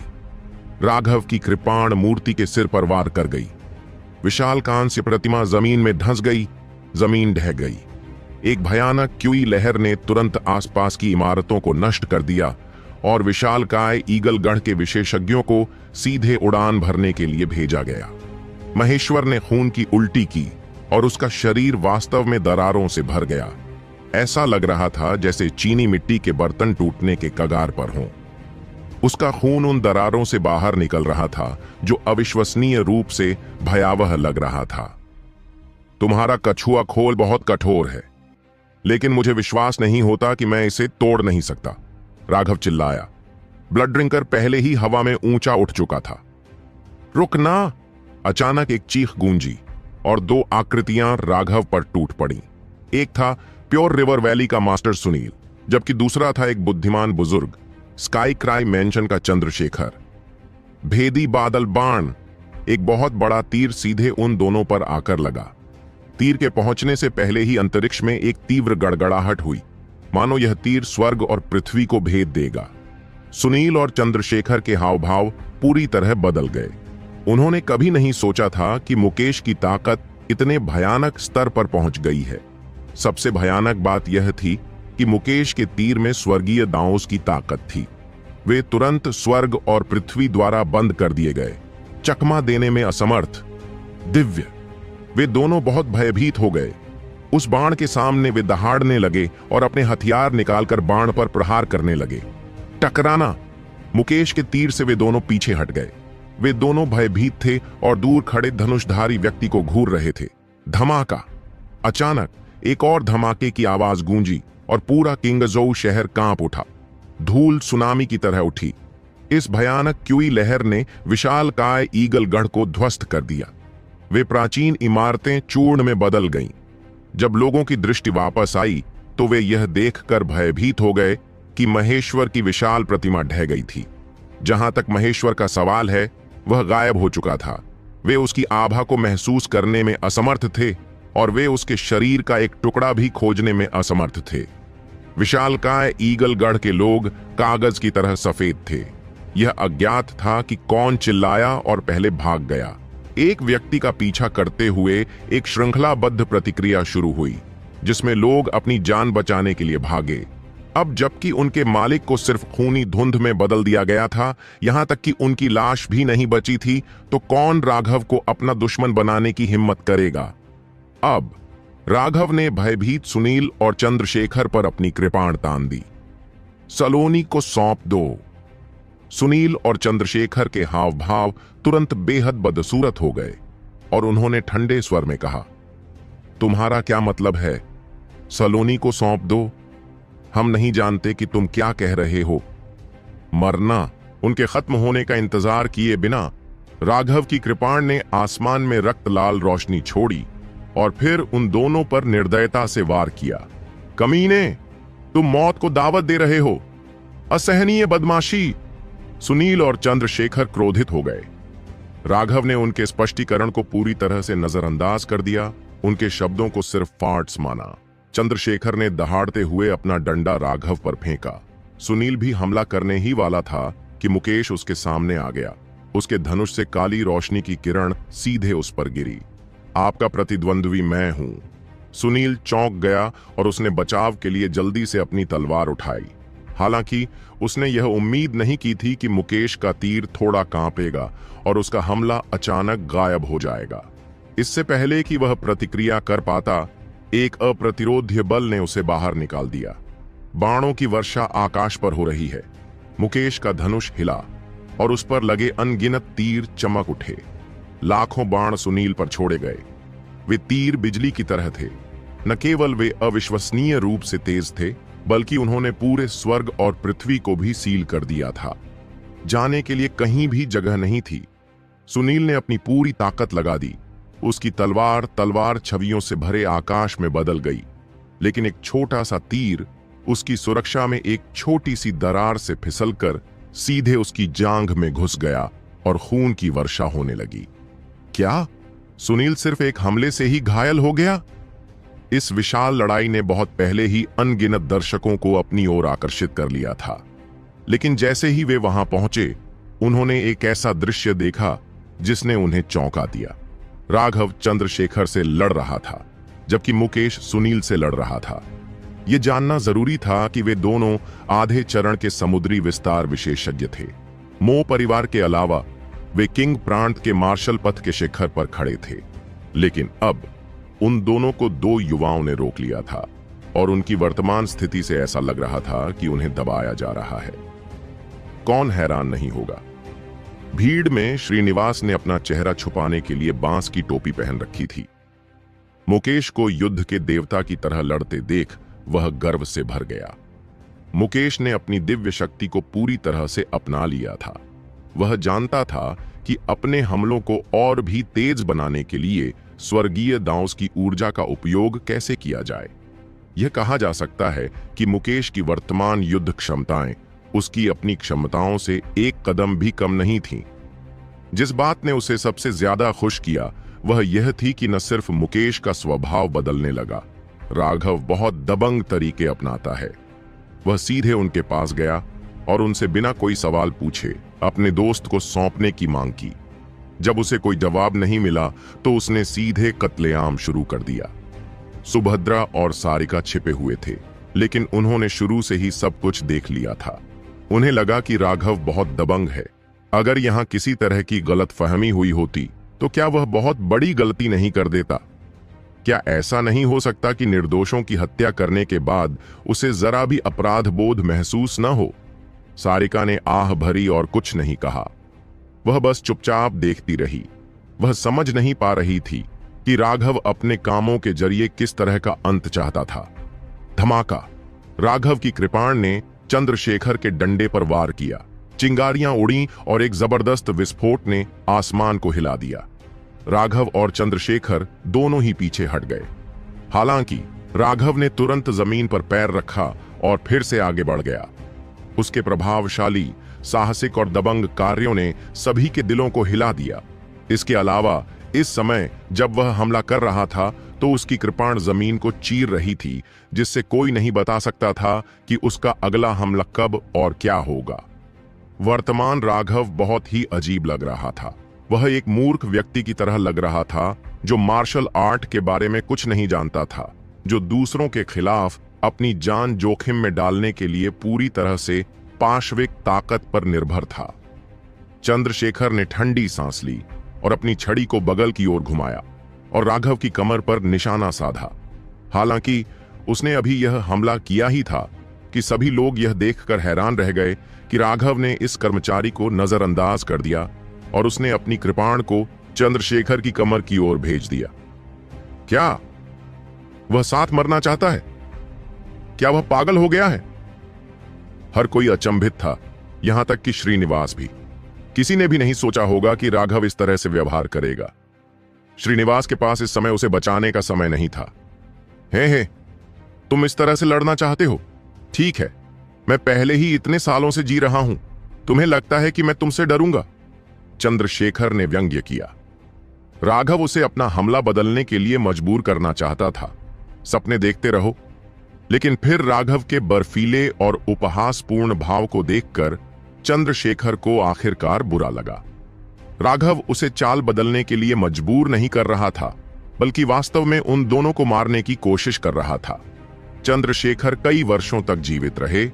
राघव की कृपाण मूर्ति के सिर पर वार कर गई। विशाल कांस्य प्रतिमा जमीन में धंस गई। जमीन ढह गई। एक भयानक क्यूई लहर ने तुरंत आसपास की इमारतों को नष्ट कर दिया और विशालकाय ईगलगढ़ के विशेषज्ञों को सीधे उड़ान भरने के लिए भेजा गया। महेश्वर ने खून की उल्टी की और उसका शरीर वास्तव में दरारों से भर गया। ऐसा लग रहा था जैसे चीनी मिट्टी के बर्तन टूटने के कगार पर हों। उसका खून उन दरारों से बाहर निकल रहा था, जो अविश्वसनीय रूप से भयावह लग रहा था। तुम्हारा कछुआ खोल बहुत कठोर है, लेकिन मुझे विश्वास नहीं होता कि मैं इसे तोड़ नहीं सकता, राघव चिल्लाया। ब्लड ड्रिंकर पहले ही हवा में ऊंचा उठ चुका था। रुकना। अचानक एक चीख गूंजी और दो आकृतियां राघव पर टूट पड़ी। एक था प्योर रिवर वैली का मास्टर सुनील, जबकि दूसरा था एक बुद्धिमान बुजुर्ग, स्काई क्राई मैंशन का चंद्रशेखर। भेदी बादल बाण। एक बहुत बड़ा तीर सीधे उन दोनों पर आकर लगा। तीर के पहुंचने से पहले ही अंतरिक्ष में एक तीव्र गड़गड़ाहट हुई, मानो यह तीर स्वर्ग और पृथ्वी को भेद देगा। सुनील और चंद्रशेखर के हाव भाव पूरी तरह बदल गए। उन्होंने कभी नहीं सोचा था कि मुकेश की ताकत इतने भयानक स्तर पर पहुंच गई है। सबसे भयानक बात यह थी कि मुकेश के तीर में स्वर्गीय दाओस की ताकत थी। वे तुरंत स्वर्ग और पृथ्वी द्वारा बंद कर दिए गए, चकमा देने में असमर्थ। दिव्य। वे दोनों बहुत भयभीत हो गए। उस बाण के सामने वे दहाड़ने लगे और अपने हथियार निकालकर बाण पर प्रहार करने लगे। टकराना। मुकेश के तीर से वे दोनों पीछे हट गए। वे दोनों भयभीत थे और दूर खड़े धनुषधारी व्यक्ति को घूर रहे थे। धमाका। अचानक एक और धमाके की आवाज गूंजी और पूरा किंगजोउ शहर कांप उठा। धूल सुनामी की तरह उठी। इस भयानक क्यूई लहर ने विशालकाय ईगलगढ़ को ध्वस्त कर दिया। वे प्राचीन इमारतें चूर्ण में बदल गईं। जब लोगों की दृष्टि वापस आई तो वे यह देखकर भयभीत हो गए कि महेश्वर की विशाल प्रतिमा ढह गई थी। जहां तक महेश्वर का सवाल है, वह गायब हो चुका था। वे उसकी आभा को महसूस करने में असमर्थ थे और वे उसके शरीर का एक टुकड़ा भी खोजने में असमर्थ थे। विशालकाय ईगलगढ़ के लोग कागज की तरह सफेद थे। यह अज्ञात था कि कौन चिल्लाया और पहले भाग गया। एक व्यक्ति का पीछा करते हुए एक श्रृंखलाबद्ध प्रतिक्रिया शुरू हुई, जिसमें लोग अपनी जान बचाने के लिए भागे। अब जबकि उनके मालिक को सिर्फ खूनी धुंध में बदल दिया गया था, यहां तक कि उनकी लाश भी नहीं बची थी, तो कौन राघव को अपना दुश्मन बनाने की हिम्मत करेगा? अब राघव ने भयभीत सुनील और चंद्रशेखर पर अपनी कृपाण तान दी। सलोनी को सौंप दो। सुनील और चंद्रशेखर के हाव भाव तुरंत बेहद बदसूरत हो गए और उन्होंने ठंडे स्वर में कहा, तुम्हारा क्या मतलब है? सलोनी को सौंप दो। हम नहीं जानते कि तुम क्या कह रहे हो। मरना। उनके खत्म होने का इंतजार किए बिना राघव की कृपाण ने आसमान में रक्त लाल रोशनी छोड़ी और फिर उन दोनों पर निर्दयता से वार किया। कमीने, तुम मौत को दावत दे रहे हो। असहनीय बदमाशी। सुनील और चंद्रशेखर क्रोधित हो गए। राघव ने उनके स्पष्टीकरण को पूरी तरह से नजरअंदाज कर दिया, उनके शब्दों को सिर्फ फार्ट्स माना। चंद्रशेखर ने दहाड़ते हुए अपना डंडा राघव पर फेंका। सुनील भी हमला करने ही वाला था कि मुकेश उसके सामने आ गया। उसके धनुष से काली रोशनी की किरण सीधे उस पर गिरी। आपका प्रतिद्वंद्वी मैं हूं। सुनील चौंक गया और उसने बचाव के लिए जल्दी से अपनी तलवार उठाई। हालांकि उसने यह उम्मीद नहीं की थी कि मुकेश का तीर थोड़ा कांपेगा और उसका हमला अचानक गायब हो जाएगा। इससे पहले कि वह प्रतिक्रिया कर पाता, एक अप्रतिरोध्य बल ने उसे बाहर निकाल दिया। बाणों की वर्षा आकाश पर हो रही है। मुकेश का धनुष हिला और उस पर लगे अनगिनत तीर चमक उठे। लाखों बाण सुनील पर छोड़े गए। वे तीर बिजली की तरह थे। न केवल वे अविश्वसनीय रूप से तेज थे, बल्कि उन्होंने पूरे स्वर्ग और पृथ्वी को भी सील कर दिया था। जाने के लिए कहीं भी जगह नहीं थी। सुनील ने अपनी पूरी ताकत लगा दी। उसकी तलवार छवियों से भरे आकाश में बदल गई, लेकिन एक छोटा सा तीर उसकी सुरक्षा में एक छोटी सी दरार से फिसलकर सीधे उसकी जांघ में घुस गया और खून की वर्षा होने लगी। क्या सुनील सिर्फ एक हमले से ही घायल हो गया? इस विशाल लड़ाई ने बहुत पहले ही अनगिनत दर्शकों को अपनी ओर आकर्षित कर लिया था, लेकिन जैसे ही वे वहां पहुंचे, उन्होंने एक ऐसा दृश्य देखा जिसने उन्हें चौंका दिया। राघव चंद्रशेखर से लड़ रहा था, जबकि मुकेश सुनील से लड़ रहा था। यह जानना जरूरी था कि वे दोनों आधे चरण के समुद्री विस्तार विशेषज्ञ थे। मो परिवार के अलावा वे किंग प्रांत के मार्शल पथ के शिखर पर खड़े थे, लेकिन अब उन दोनों को दो युवाओं ने रोक लिया था और उनकी वर्तमान स्थिति से ऐसा लग रहा था कि उन्हें दबाया जा रहा है। कौन हैरान नहीं होगा? भीड़ में श्रीनिवास ने अपना चेहरा छुपाने के लिए बांस की टोपी पहन रखी थी। मुकेश को युद्ध के देवता की तरह लड़ते देख वह गर्व से भर गया। मुकेश ने अपनी दिव्य शक्ति को पूरी तरह से अपना लिया था। वह जानता था कि अपने हमलों को और भी तेज बनाने के लिए स्वर्गीय दांस की ऊर्जा का उपयोग कैसे किया जाए। यह कहा जा सकता है कि मुकेश की वर्तमान युद्ध क्षमताएं उसकी अपनी क्षमताओं से एक कदम भी कम नहीं थीं। जिस बात ने उसे सबसे ज्यादा खुश किया वह यह थी कि न सिर्फ मुकेश का स्वभाव बदलने लगा, राघव बहुत दबंग तरीके अपनाता है। वह सीधे उनके पास गया और उनसे बिना कोई सवाल पूछे अपने दोस्त को सौंपने की मांग की। जब उसे कोई जवाब नहीं मिला तो उसने सीधे कत्लेआम शुरू कर दिया। सुभद्रा और सारिका छिपे हुए थे, लेकिन उन्होंने शुरू से ही सब कुछ देख लिया था। उन्हें लगा कि राघव बहुत दबंग है। अगर यहां किसी तरह की गलतफहमी हुई होती तो क्या वह बहुत बड़ी गलती नहीं कर देता? क्या ऐसा नहीं हो सकता कि निर्दोषों की हत्या करने के बाद उसे जरा भी अपराध बोध महसूस न हो? सारिका ने आह भरी और कुछ नहीं कहा। वह बस चुपचाप देखती रही। वह समझ नहीं पा रही थी कि राघव अपने कामों के जरिए किस तरह का अंत चाहता था। धमाका! राघव की कृपाण ने चंद्रशेखर के डंडे पर वार किया। चिंगारियां उड़ी और एक जबरदस्त विस्फोट ने आसमान को हिला दिया। राघव और चंद्रशेखर दोनों ही पीछे हट गए। हालांकि राघव ने तुरंत जमीन पर पैर रखा और फिर से आगे बढ़ गया। उसके प्रभावशाली, साहसिक और दबंग कार्यों ने सभी के दिलों को हिला दिया। इसके अलावा इस समय जब वह हमला कर रहा था तो उसकी कृपाण जमीन को चीर रही थी, जिससे कोई नहीं बता सकता था कि उसका अगला हमला कब और क्या होगा। वर्तमान राघव बहुत ही अजीब लग रहा था। वह एक मूर्ख व्यक्ति की तरह लग रहा था जो मार्शल आर्ट के बारे में कुछ नहीं जानता था, जो दूसरों के खिलाफ अपनी जान जोखिम में डालने के लिए पूरी तरह से पाशविक ताकत पर निर्भर था। चंद्रशेखर ने ठंडी सांस ली और अपनी छड़ी को बगल की ओर घुमाया और राघव की कमर पर निशाना साधा। हालांकि उसने अभी यह हमला किया ही था कि सभी लोग यह देखकर हैरान रह गए कि राघव ने इस कर्मचारी को नजरअंदाज कर दिया और उसने अपनी कृपाण को चंद्रशेखर की कमर की ओर भेज दिया। क्या वह साथ मरना चाहता है? क्या वह पागल हो गया है? हर कोई अचंभित था, यहां तक कि श्रीनिवास भी। किसी ने भी नहीं सोचा होगा कि राघव इस तरह से व्यवहार करेगा। श्रीनिवास के पास इस समय उसे बचाने का समय नहीं था। हे, तुम इस तरह से लड़ना चाहते हो? ठीक है, मैं पहले ही इतने सालों से जी रहा हूं, तुम्हें लगता है कि मैं तुमसे डरूंगा? चंद्रशेखर ने व्यंग्य किया। राघव उसे अपना हमला बदलने के लिए मजबूर करना चाहता था। सपने देखते रहो। लेकिन फिर राघव के बर्फीले और उपहासपूर्ण भाव को देखकर चंद्रशेखर को आखिरकार बुरा लगा। राघव उसे चाल बदलने के लिए मजबूर नहीं कर रहा था, बल्कि वास्तव में उन दोनों को मारने की कोशिश कर रहा था। चंद्रशेखर कई वर्षों तक जीवित रहे,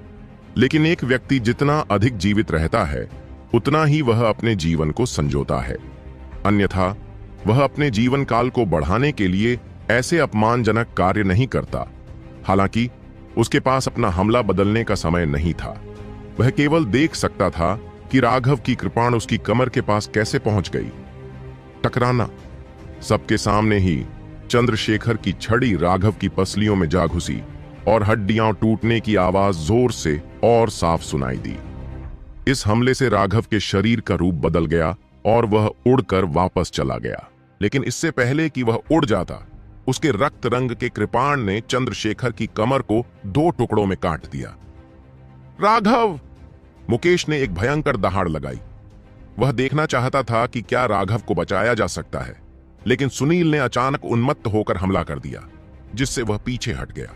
लेकिन एक व्यक्ति जितना अधिक जीवित रहता है उतना ही वह अपने जीवन को संजोता है। अन्यथा वह अपने जीवन काल को बढ़ाने के लिए ऐसे अपमानजनक कार्य नहीं करता। हालांकि उसके पास अपना हमला बदलने का समय नहीं था। वह केवल देख सकता था कि राघव की कृपाण उसकी कमर के पास कैसे पहुंच गई। टकराना। सबके सामने ही चंद्रशेखर की छड़ी राघव की पसलियों में जा घुसी और हड्डियां टूटने की आवाज जोर से और साफ सुनाई दी। इस हमले से राघव के शरीर का रूप बदल गया और वह उड़कर वापस चला गया। लेकिन इससे पहले कि वह उड़ जाता, उसके रक्त रंग के कृपाण ने चंद्रशेखर की कमर को 2 टुकड़ों में काट दिया। राघव! मुकेश ने एक भयंकर दहाड़ लगाई। वह देखना चाहता था कि क्या राघव को बचाया जा सकता है, लेकिन सुनील ने अचानक उन्मत्त होकर हमला कर दिया, जिससे वह पीछे हट गया।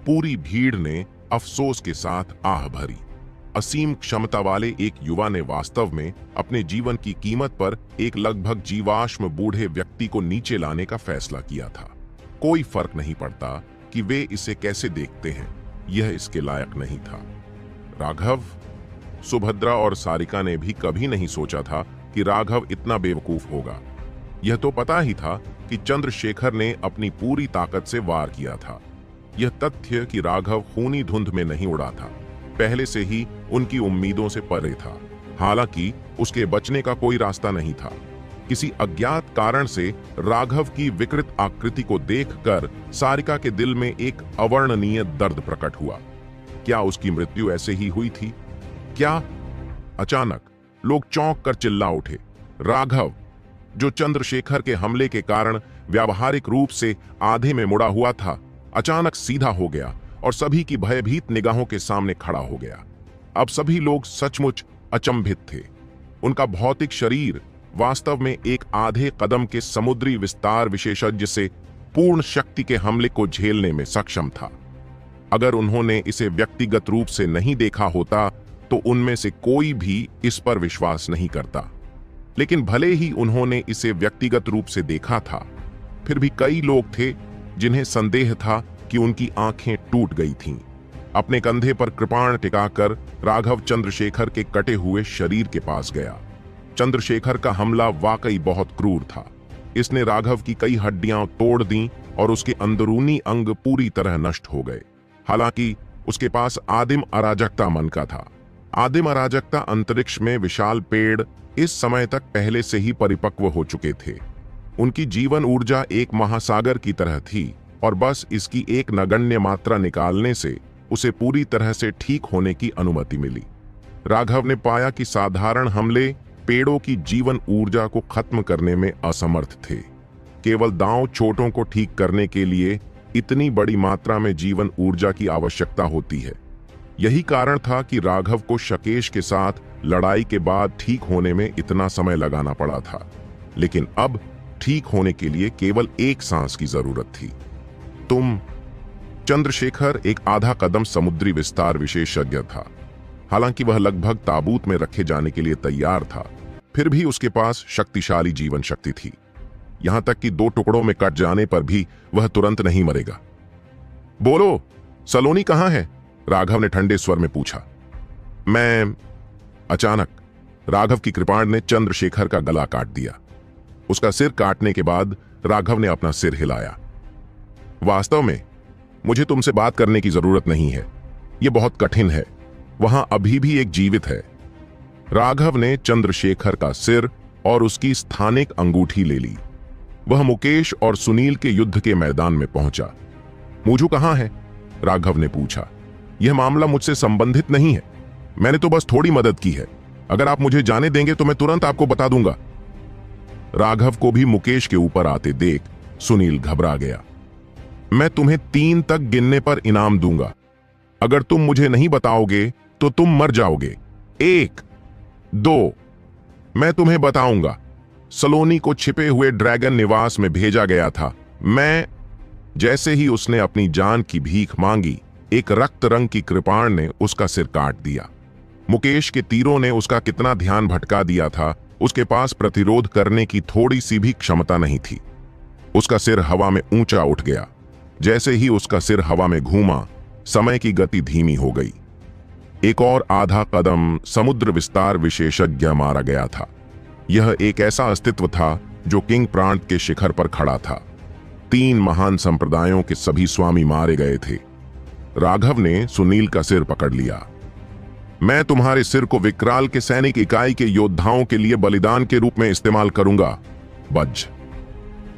पूरी भीड़ ने अफसोस के साथ आह भरी। असीम क्षमता वाले एक युवा ने वास्तव में अपने जीवन की कीमत पर एक लगभग जीवाश्म बूढ़े व्यक्ति को नीचे लाने का फैसला किया था। कोई फर्क नहीं पड़ता कि वे इसे कैसे देखते हैं, यह इसके लायक नहीं था। राघव! सुभद्रा और सारिका ने भी कभी नहीं सोचा था कि राघव इतना बेवकूफ होगा। यह तो पता ही था कि चंद्रशेखर ने अपनी पूरी ताकत से वार किया था। यह तथ्य कि राघव खूनी धुंध में नहीं उड़ा था, पहले से ही उनकी उम्मीदों से परे था। हालांकि उसके बचने का कोई रास्ता नहीं था। किसी अज्ञात कारण से राघव की विकृत आकृति को देखकर सारिका के दिल में एक अवर्णनीय दर्द प्रकट हुआ। क्या उसकी मृत्यु ऐसे ही हुई थी? क्या? अचानक लोग चौंक कर चिल्ला उठे। राघव, जो चंद्रशेखर के हमले के कारण व्यावहारिक रूप से आधे में मुड़ा हुआ था, अचानक सीधा हो गया और सभी की भयभीत निगाहों के सामने खड़ा हो गया। अब सभी लोग सचमुच अचंभित थे। उनका भौतिक शरीर वास्तव में एक आधे कदम के समुद्री विस्तार विशेषज्ञ से पूर्ण शक्ति के हमले को झेलने में सक्षम था। अगर उन्होंने इसे व्यक्तिगत रूप से नहीं देखा होता तो उनमें से कोई भी इस पर विश्वास नहीं करता। लेकिन भले ही उन्होंने इसे व्यक्तिगत रूप से देखा था, फिर भी कई लोग थे जिन्हें संदेह था कि उनकी आंखें टूट गई थीं। अपने कंधे पर कृपाण टिकाकर राघव चंद्रशेखर के कटे हुए शरीर के पास गया। चंद्रशेखर का हमला वाकई बहुत क्रूर था। इसने राघव की कई हड्डियां तोड़ दी और उसके अंदरूनी अंग पूरी तरह नष्ट हो गए। हालांकि उसके पास आदिम अराजकता मन का था। आदिम अराजकता अंतरिक्ष में विशाल पेड़ इस समय तक पहले से ही परिपक्व हो चुके थे। उनकी जीवन ऊर्जा एक महासागर की तरह थी और बस इसकी एक नगण्य मात्रा निकालने से उसे पूरी तरह से ठीक होने की अनुमति मिली। राघव ने पाया कि साधारण हमले पेड़ों की जीवन ऊर्जा को खत्म करने में असमर्थ थे। केवल दांव चोटों को ठीक करने के लिए इतनी बड़ी मात्रा में जीवन ऊर्जा की आवश्यकता होती है। यही कारण था कि राघव को शकेश के साथ लड़ाई के बाद ठीक होने में इतना समय लगाना पड़ा था। लेकिन अब ठीक होने के लिए केवल एक सांस की जरूरत थी। चंद्रशेखर एक आधा कदम समुद्री विस्तार विशेषज्ञ था। हालांकि वह लगभग ताबूत में रखे जाने के लिए तैयार था, फिर भी उसके पास शक्तिशाली जीवन शक्ति थी। यहां तक कि 2 टुकड़ों में कट जाने पर भी वह तुरंत नहीं मरेगा। बोलो, सलोनी कहां है? राघव ने ठंडे स्वर में पूछा। अचानक राघव की कृपाण ने चंद्रशेखर का गला काट दिया। उसका सिर काटने के बाद राघव ने अपना सिर हिलाया। वास्तव में मुझे तुमसे बात करने की जरूरत नहीं है, यह बहुत कठिन है। वहां अभी भी एक जीवित है। राघव ने चंद्रशेखर का सिर और उसकी स्थानिक अंगूठी ले ली। वह मुकेश और सुनील के युद्ध के मैदान में पहुंचा। मूजू कहां है? राघव ने पूछा। यह मामला मुझसे संबंधित नहीं है, मैंने तो बस थोड़ी मदद की है। अगर आप मुझे जाने देंगे तो मैं तुरंत आपको बता दूंगा। राघव को भी मुकेश के ऊपर आते देख सुनील घबरा गया। मैं तुम्हें 3 तक गिनने पर इनाम दूंगा। अगर तुम मुझे नहीं बताओगे तो तुम मर जाओगे। 1, 2। मैं तुम्हें बताऊंगा। सलोनी को छिपे हुए ड्रैगन निवास में भेजा गया था। जैसे ही उसने अपनी जान की भीख मांगी, एक रक्त रंग की कृपाण ने उसका सिर काट दिया। मुकेश के तीरों ने उसका कितना ध्यान भटका दिया था, उसके पास प्रतिरोध करने की थोड़ी सी भी क्षमता नहीं थी। उसका सिर हवा में ऊंचा उठ गया। जैसे ही उसका सिर हवा में घूमा, समय की गति धीमी हो गई। एक और आधा कदम समुद्र विस्तार विशेषज्ञ मारा गया था। यह एक ऐसा अस्तित्व था जो किंग प्रांत के शिखर पर खड़ा था। 3 महान संप्रदायों के सभी स्वामी मारे गए थे। राघव ने सुनील का सिर पकड़ लिया। मैं तुम्हारे सिर को विकराल के सैनिक इकाई के योद्धाओं के लिए बलिदान के रूप में इस्तेमाल करूंगा। बज।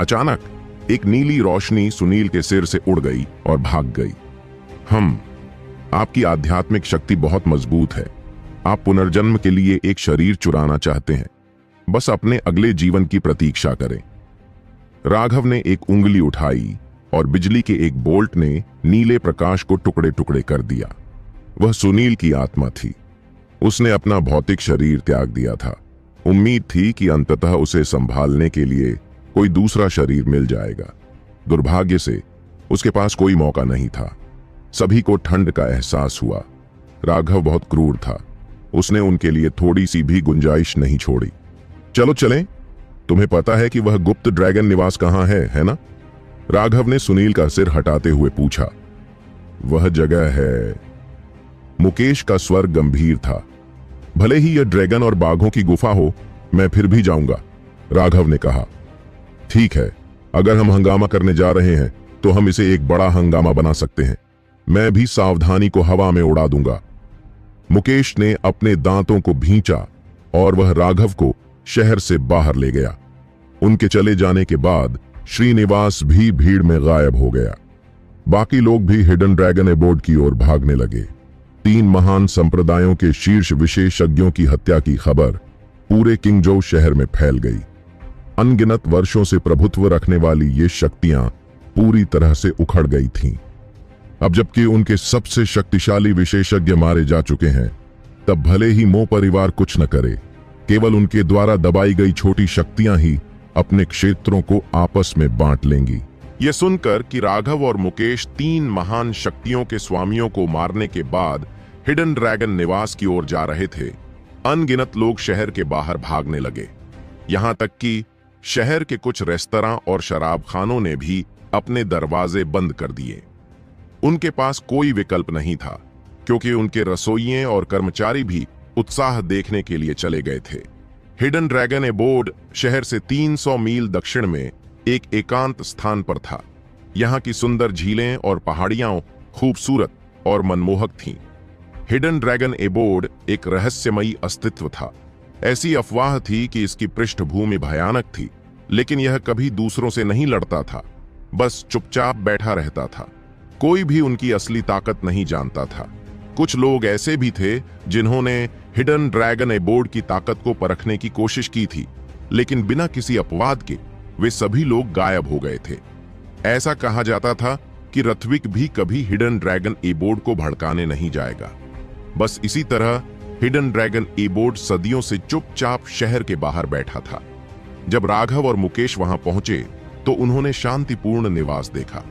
अचानक एक नीली रोशनी सुनील के सिर से उड़ गई और भाग गई। आपकी आध्यात्मिक शक्ति बहुत मजबूत है। आप पुनर्जन्म के लिए एक शरीर चुराना चाहते हैं। बस अपने अगले जीवन की प्रतीक्षा करें। राघव ने एक उंगली उठाई और बिजली के एक बोल्ट ने नीले प्रकाश को टुकड़े टुकड़े कर दिया। वह सुनील की आत्मा थी। उसने अपना भौतिक शरीर त्याग दिया था। उम्मीद थी कि अंततः उसे संभालने के लिए कोई दूसरा शरीर मिल जाएगा। दुर्भाग्य से उसके पास कोई मौका नहीं था। सभी को ठंड का एहसास हुआ। राघव बहुत क्रूर था। उसने उनके लिए थोड़ी सी भी गुंजाइश नहीं छोड़ी। चलो चलें। तुम्हें पता है कि वह गुप्त ड्रैगन निवास कहां है ना? राघव ने सुनील का सिर हटाते हुए पूछा। वह जगह है। मुकेश का स्वर गंभीर था। भले ही यह ड्रैगन और बाघों की गुफा हो, मैं फिर भी जाऊंगा, राघव ने कहा। ठीक है, अगर हम हंगामा करने जा रहे हैं तो हम इसे एक बड़ा हंगामा बना सकते हैं। मैं भी सावधानी को हवा में उड़ा दूंगा। मुकेश ने अपने दांतों को भींचा और वह राघव को शहर से बाहर ले गया। उनके चले जाने के बाद श्रीनिवास भी भीड़ में गायब हो गया। बाकी लोग भी हिडन ड्रैगन एबोर्ड की ओर भागने लगे। 3 महान संप्रदायों के शीर्ष विशेषज्ञों की हत्या की खबर पूरे किंगजो शहर में फैल गई। अनगिनत वर्षों से प्रभुत्व रखने वाली ये शक्तियां पूरी तरह से उखड़ गई थीं। अब जबकि उनके सबसे शक्तिशाली विशेषज्ञ मारे जा चुके हैं, तब भले ही मो परिवार कुछ न करे, केवल उनके द्वारा दबाई गई छोटी शक्तियां ही अपने क्षेत्रों को आपस में बांट लेंगी। यह सुनकर कि राघव और मुकेश 3 महान शक्तियों के स्वामियों को मारने के बाद हिडन ड्रैगन निवास की ओर जा रहे थे, अनगिनत लोग शहर के बाहर भागने लगे। यहां तक कि शहर के कुछ रेस्तरां और शराबखानों ने भी अपने दरवाजे बंद कर दिए। उनके पास कोई विकल्प नहीं था, क्योंकि उनके रसोइये और कर्मचारी भी उत्साह देखने के लिए चले गए थे। हिडन ड्रैगन एबोर्ड शहर से 300 मील दक्षिण में एक एकांत स्थान पर था। यहाँ की सुंदर झीलें और पहाड़ियां खूबसूरत और मनमोहक थीं। हिडन ड्रैगन एबोर्ड एक रहस्यमयी अस्तित्व था। ऐसी अफवाह थी कि इसकी पृष्ठभूमि भयानक थी, लेकिन यह कभी दूसरों से नहीं लड़ता था, बस चुपचाप बैठा रहता था। कोई भी उनकी असली ताकत नहीं जानता था। कुछ लोग ऐसे भी थे जिन्होंने हिडन ड्रैगन एबोर्ड की ताकत को परखने की कोशिश की थी, लेकिन बिना किसी अपवाद के वे सभी लोग गायब हो गए थे। ऐसा कहा जाता था कि रथविक भी कभी हिडन ड्रैगन एबोर्ड को भड़काने नहीं जाएगा। बस इसी तरह हिडन ड्रैगन एबोर्ड सदियों से चुपचाप शहर के बाहर बैठा था। जब राघव और मुकेश वहां पहुंचे तो उन्होंने शांतिपूर्ण निवास देखा।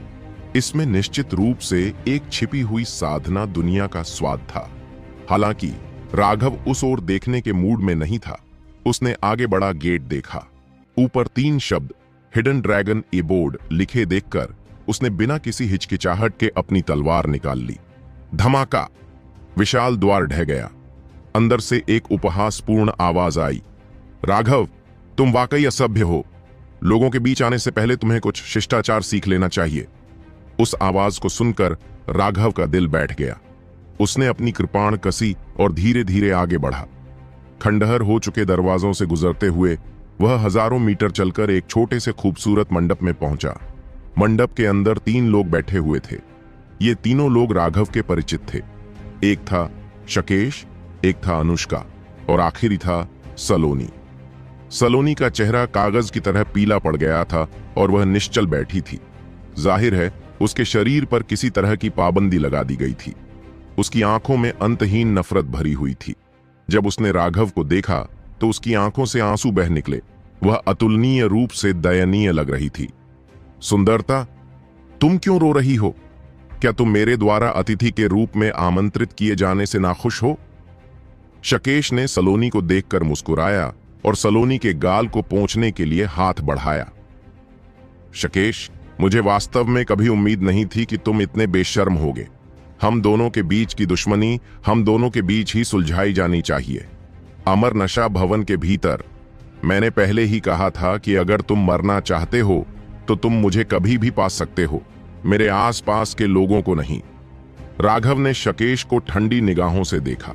इसमें निश्चित रूप से एक छिपी हुई साधना दुनिया का स्वाद था। हालांकि राघव उस ओर देखने के मूड में नहीं था। उसने आगे बढ़ा गेट देखा। ऊपर 3 शब्द हिडन ड्रैगन एबोर्ड लिखे देखकर उसने बिना किसी हिचकिचाहट के अपनी तलवार निकाल ली। धमाका! विशाल द्वार ढह गया। अंदर से एक उपहासपूर्ण आवाज आई, राघव, तुम वाकई असभ्य हो। लोगों के बीच आने से पहले तुम्हें कुछ शिष्टाचार सीख लेना चाहिए। उस आवाज को सुनकर राघव का दिल बैठ गया। उसने अपनी कृपाण कसी और धीरे धीरे आगे बढ़ा। खंडहर हो चुके दरवाजों से गुजरते हुए वह हजारों मीटर चलकर एक छोटे से खूबसूरत मंडप में पहुंचा। मंडप के अंदर 3 लोग बैठे हुए थे। ये तीनों लोग राघव के परिचित थे। एक था शकेश, एक था अनुष्का और आखिरी था सलोनी। सलोनी का चेहरा कागज की तरह पीला पड़ गया था और वह निश्चल बैठी थी। जाहिर है उसके शरीर पर किसी तरह की पाबंदी लगा दी गई थी। उसकी आंखों में अंतहीन नफरत भरी हुई थी। जब उसने राघव को देखा तो उसकी आंखों से आंसू बह निकले। वह अतुलनीय रूप से दयनीय लग रही थी। सुंदरता, तुम क्यों रो रही हो? क्या तुम मेरे द्वारा अतिथि के रूप में आमंत्रित किए जाने से नाखुश हो? शकेश ने सलोनी को देखकर मुस्कुराया और सलोनी के गाल को पोंछने के लिए हाथ बढ़ाया। शकेश, मुझे वास्तव में कभी उम्मीद नहीं थी कि तुम इतने बेशर्म होगे। हम दोनों के बीच की दुश्मनी हम दोनों के बीच ही सुलझाई जानी चाहिए। अमर नशा भवन के भीतर मैंने पहले ही कहा था कि अगर तुम मरना चाहते हो तो तुम मुझे कभी भी पा सकते हो, मेरे आसपास के लोगों को नहीं। राघव ने शकेश को ठंडी निगाहों से देखा।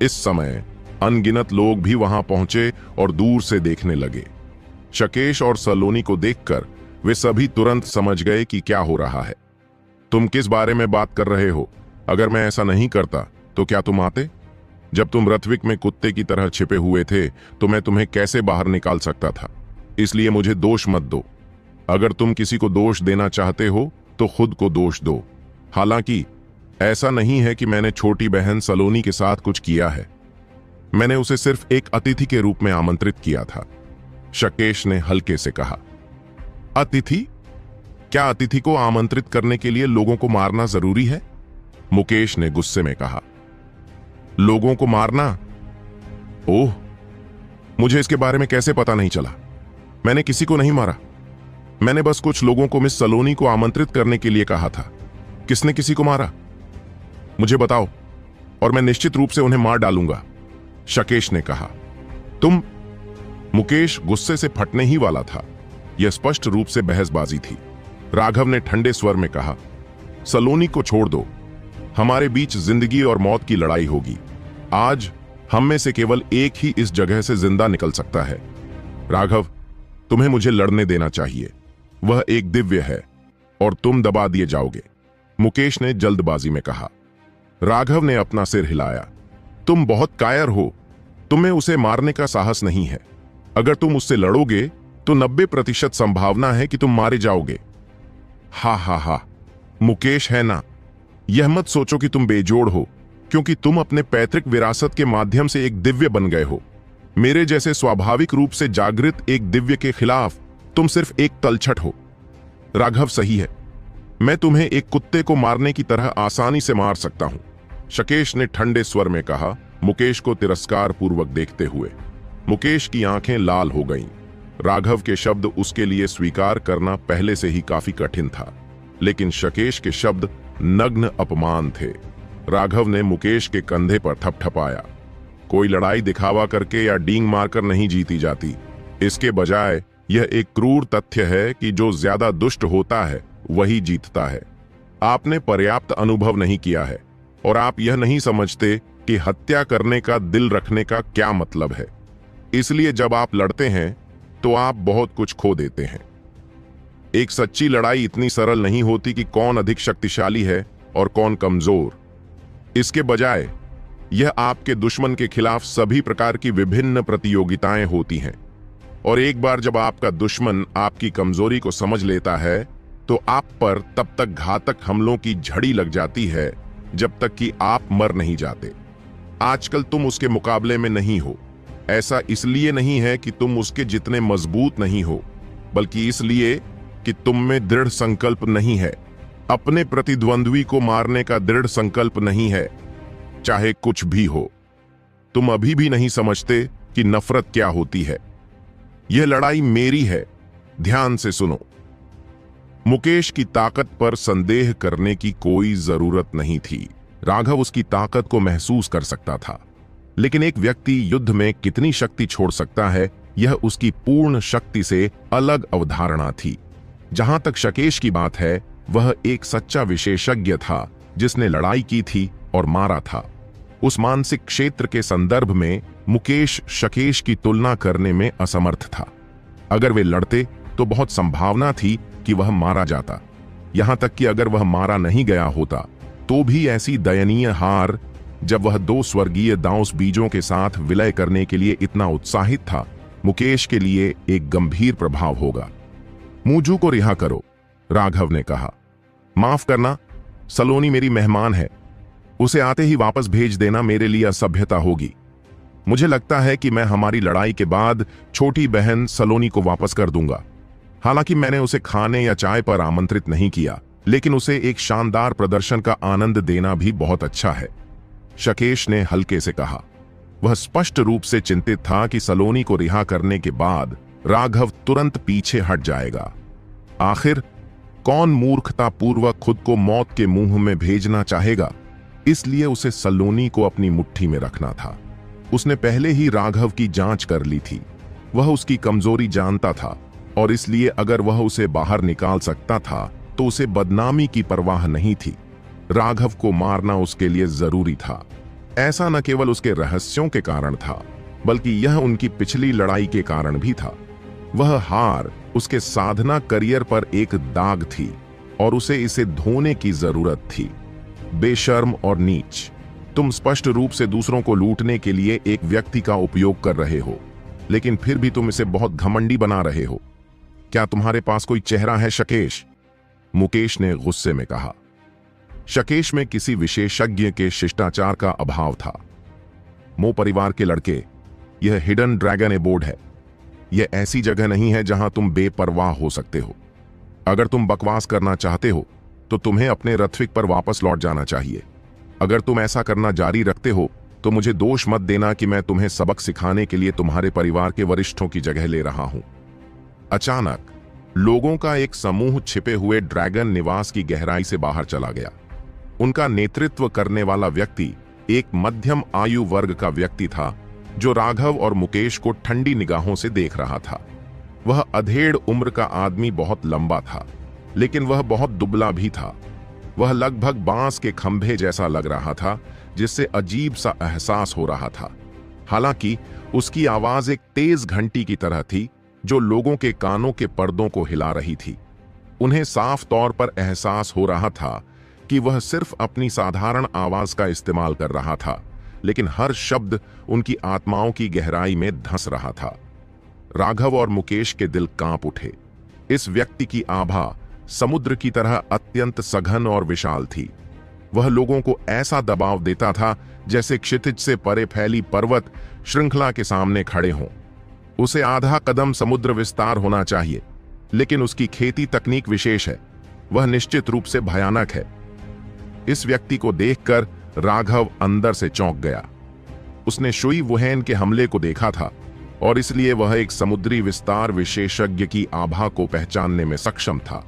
इस समय अनगिनत लोग भी वहां पहुंचे और दूर से देखने लगे। शकेश और सलोनी को देखकर वे सभी तुरंत समझ गए कि क्या हो रहा है। तुम किस बारे में बात कर रहे हो? अगर मैं ऐसा नहीं करता तो क्या तुम आते? जब तुम रथविक में कुत्ते की तरह छिपे हुए थे तो मैं तुम्हें कैसे बाहर निकाल सकता था? इसलिए मुझे दोष मत दो। अगर तुम किसी को दोष देना चाहते हो तो खुद को दोष दो। हालांकि ऐसा नहीं है कि मैंने छोटी बहन सलोनी के साथ कुछ किया है। मैंने उसे सिर्फ एक अतिथि के रूप में आमंत्रित किया था। शकेश ने हल्के से कहा। अतिथि? क्या अतिथि को आमंत्रित करने के लिए लोगों को मारना जरूरी है? मुकेश ने गुस्से में कहा। लोगों को मारना? ओह, मुझे इसके बारे में कैसे पता नहीं चला। मैंने किसी को नहीं मारा। मैंने बस कुछ लोगों को मिस सलोनी को आमंत्रित करने के लिए कहा था। किसने किसी को मारा? मुझे बताओ और मैं निश्चित रूप से उन्हें मार डालूंगा, शकेश ने कहा। तुम? मुकेश गुस्से से फटने ही वाला था। यह स्पष्ट रूप से बहसबाजी थी। राघव ने ठंडे स्वर में कहा, सलोनी को छोड़ दो। हमारे बीच जिंदगी और मौत की लड़ाई होगी। आज हम में से केवल एक ही इस जगह से जिंदा निकल सकता है। राघव, तुम्हें मुझे लड़ने देना चाहिए। वह एक दिव्य है और तुम दबा दिए जाओगे, मुकेश ने जल्दबाजी में कहा। राघव ने अपना सिर हिलाया। तुम बहुत कायर हो। तुम्हें उसे मारने का साहस नहीं है। अगर तुम उससे लड़ोगे तो 90% संभावना है कि तुम मारे जाओगे। हा हा हा, मुकेश है ना? यह मत सोचो कि तुम बेजोड़ हो, क्योंकि तुम अपने पैतृक विरासत के माध्यम से एक दिव्य बन गए हो। मेरे जैसे स्वाभाविक रूप से जागृत एक दिव्य के खिलाफ तुम सिर्फ एक तलछट हो। राघव सही है, मैं तुम्हें एक कुत्ते को मारने की तरह आसानी से मार सकता हूं, शकेश ने ठंडे स्वर में कहा, मुकेश को तिरस्कार पूर्वक देखते हुए। मुकेश की आंखें लाल हो गईं। राघव के शब्द उसके लिए स्वीकार करना पहले से ही काफी कठिन था, लेकिन शकेश के शब्द नग्न अपमान थे। राघव ने मुकेश के कंधे पर थपथपाया। कोई लड़ाई दिखावा करके या डींग मारकर नहीं जीती जाती। इसके बजाय यह एक क्रूर तथ्य है कि जो ज्यादा दुष्ट होता है वही जीतता है। आपने पर्याप्त अनुभव नहीं किया है और आप यह नहीं समझते कि हत्या करने का दिल रखने का क्या मतलब है। इसलिए जब आप लड़ते हैं तो आप बहुत कुछ खो देते हैं। एक सच्ची लड़ाई इतनी सरल नहीं होती कि कौन अधिक शक्तिशाली है और कौन कमजोर। इसके बजाय यह आपके दुश्मन के खिलाफ सभी प्रकार की विभिन्न प्रतियोगिताएं होती हैं, और एक बार जब आपका दुश्मन आपकी कमजोरी को समझ लेता है तो आप पर तब तक घातक हमलों की झड़ी लग जाती है जब तक कि आप मर नहीं जाते। आजकल तुम उसके मुकाबले में नहीं हो। ऐसा इसलिए नहीं है कि तुम उसके जितने मजबूत नहीं हो, बल्कि इसलिए कि तुम में दृढ़ संकल्प नहीं है। अपने प्रतिद्वंद्वी को मारने का दृढ़ संकल्प नहीं है, चाहे कुछ भी हो। तुम अभी भी नहीं समझते कि नफरत क्या होती है। यह लड़ाई मेरी है, ध्यान से सुनो। मुकेश की ताकत पर संदेह करने की कोई जरूरत नहीं थी। राघव उसकी ताकत को महसूस कर सकता था, लेकिन एक व्यक्ति युद्ध में कितनी शक्ति छोड़ सकता है, यह उसकी पूर्ण शक्ति से अलग अवधारणा थी। जहां तक शकेश की बात है, वह एक सच्चा विशेषज्ञ था जिसने लड़ाई की थी और मारा था। उस मानसिक क्षेत्र के संदर्भ में मुकेश शकेश की तुलना करने में असमर्थ था। अगर वे लड़ते तो बहुत संभावना थी कि वह मारा जाता। यहां तक कि अगर वह मारा नहीं गया होता तो भी ऐसी दयनीय हार, जब वह 2 स्वर्गीय दांस बीजों के साथ विलय करने के लिए इतना उत्साहित था, मुकेश के लिए एक गंभीर प्रभाव होगा। मूजू को रिहा करो, राघव ने कहा। माफ करना, सलोनी मेरी मेहमान है। उसे आते ही वापस भेज देना मेरे लिए असभ्यता होगी। मुझे लगता है कि मैं हमारी लड़ाई के बाद छोटी बहन सलोनी को वापस कर दूंगा। हालांकि मैंने उसे खाने या चाय पर आमंत्रित नहीं किया, लेकिन उसे एक शानदार प्रदर्शन का आनंद देना भी बहुत अच्छा है, शकेश ने हल्के से कहा। वह स्पष्ट रूप से चिंतित था कि सलोनी को रिहा करने के बाद राघव तुरंत पीछे हट जाएगा। आखिर कौन मूर्खतापूर्वक खुद को मौत के मुंह में भेजना चाहेगा? इसलिए उसे सलोनी को अपनी मुट्ठी में रखना था। उसने पहले ही राघव की जांच कर ली थी। वह उसकी कमजोरी जानता था, और इसलिए अगर वह उसे बाहर निकाल सकता था तो उसे बदनामी की परवाह नहीं थी। राघव को मारना उसके लिए जरूरी था। ऐसा न केवल उसके रहस्यों के कारण था, बल्कि यह उनकी पिछली लड़ाई के कारण भी था। वह हार उसके साधना करियर पर एक दाग थी, और उसे इसे धोने की जरूरत थी। बेशर्म और नीच, तुम स्पष्ट रूप से दूसरों को लूटने के लिए एक व्यक्ति का उपयोग कर रहे हो, लेकिन फिर भी तुम इसे बहुत घमंडी बना रहे हो। क्या तुम्हारे पास कोई चेहरा है शकेश? मुकेश ने गुस्से में कहा। शकेश में किसी विशेषज्ञ के शिष्टाचार का अभाव था। मो परिवार के लड़के, यह हिडन ड्रैगन एबोर्ड है। यह ऐसी जगह नहीं है जहां तुम बेपरवाह हो सकते हो। अगर तुम बकवास करना चाहते हो तो तुम्हें अपने रथविक पर वापस लौट जाना चाहिए। अगर तुम ऐसा करना जारी रखते हो तो मुझे दोष मत देना कि मैं तुम्हें सबक सिखाने के लिए तुम्हारे परिवार के वरिष्ठों की जगह ले रहा हूं। अचानक लोगों का एक समूह छिपे हुए ड्रैगन निवास की गहराई से बाहर चला गया। उनका नेतृत्व करने वाला व्यक्ति एक मध्यम आयु वर्ग का व्यक्ति था, जो राघव और मुकेश को ठंडी निगाहों से देख रहा था। वह अधेड़ उम्र का आदमी बहुत लंबा था, लेकिन वह बहुत दुबला भी था। वह लगभग बांस के खंभे जैसा लग रहा था, जिससे अजीब सा एहसास हो रहा था। हालांकि उसकी आवाज एक तेज घंटी की तरह थी, जो लोगों के कानों के पर्दों को हिला रही थी। उन्हें साफ तौर पर एहसास हो रहा था कि वह सिर्फ अपनी साधारण आवाज का इस्तेमाल कर रहा था, लेकिन हर शब्द उनकी आत्माओं की गहराई में धंस रहा था। राघव और मुकेश के दिल कांप उठे। इस व्यक्ति की आभा समुद्र की तरह अत्यंत सघन और विशाल थी। वह लोगों को ऐसा दबाव देता था जैसे क्षितिज से परे फैली पर्वत श्रृंखला के सामने खड़े हों। उसे आधा कदम समुद्र विस्तार होना चाहिए, लेकिन उसकी खेती तकनीक विशेष है। वह निश्चित रूप से भयानक है। इस व्यक्ति को देखकर राघव अंदर से चौंक गया। उसने शुई वुहेन के हमले को देखा था, और इसलिए वह एक समुद्री विस्तार विशेषज्ञ की आभा को पहचानने में सक्षम था।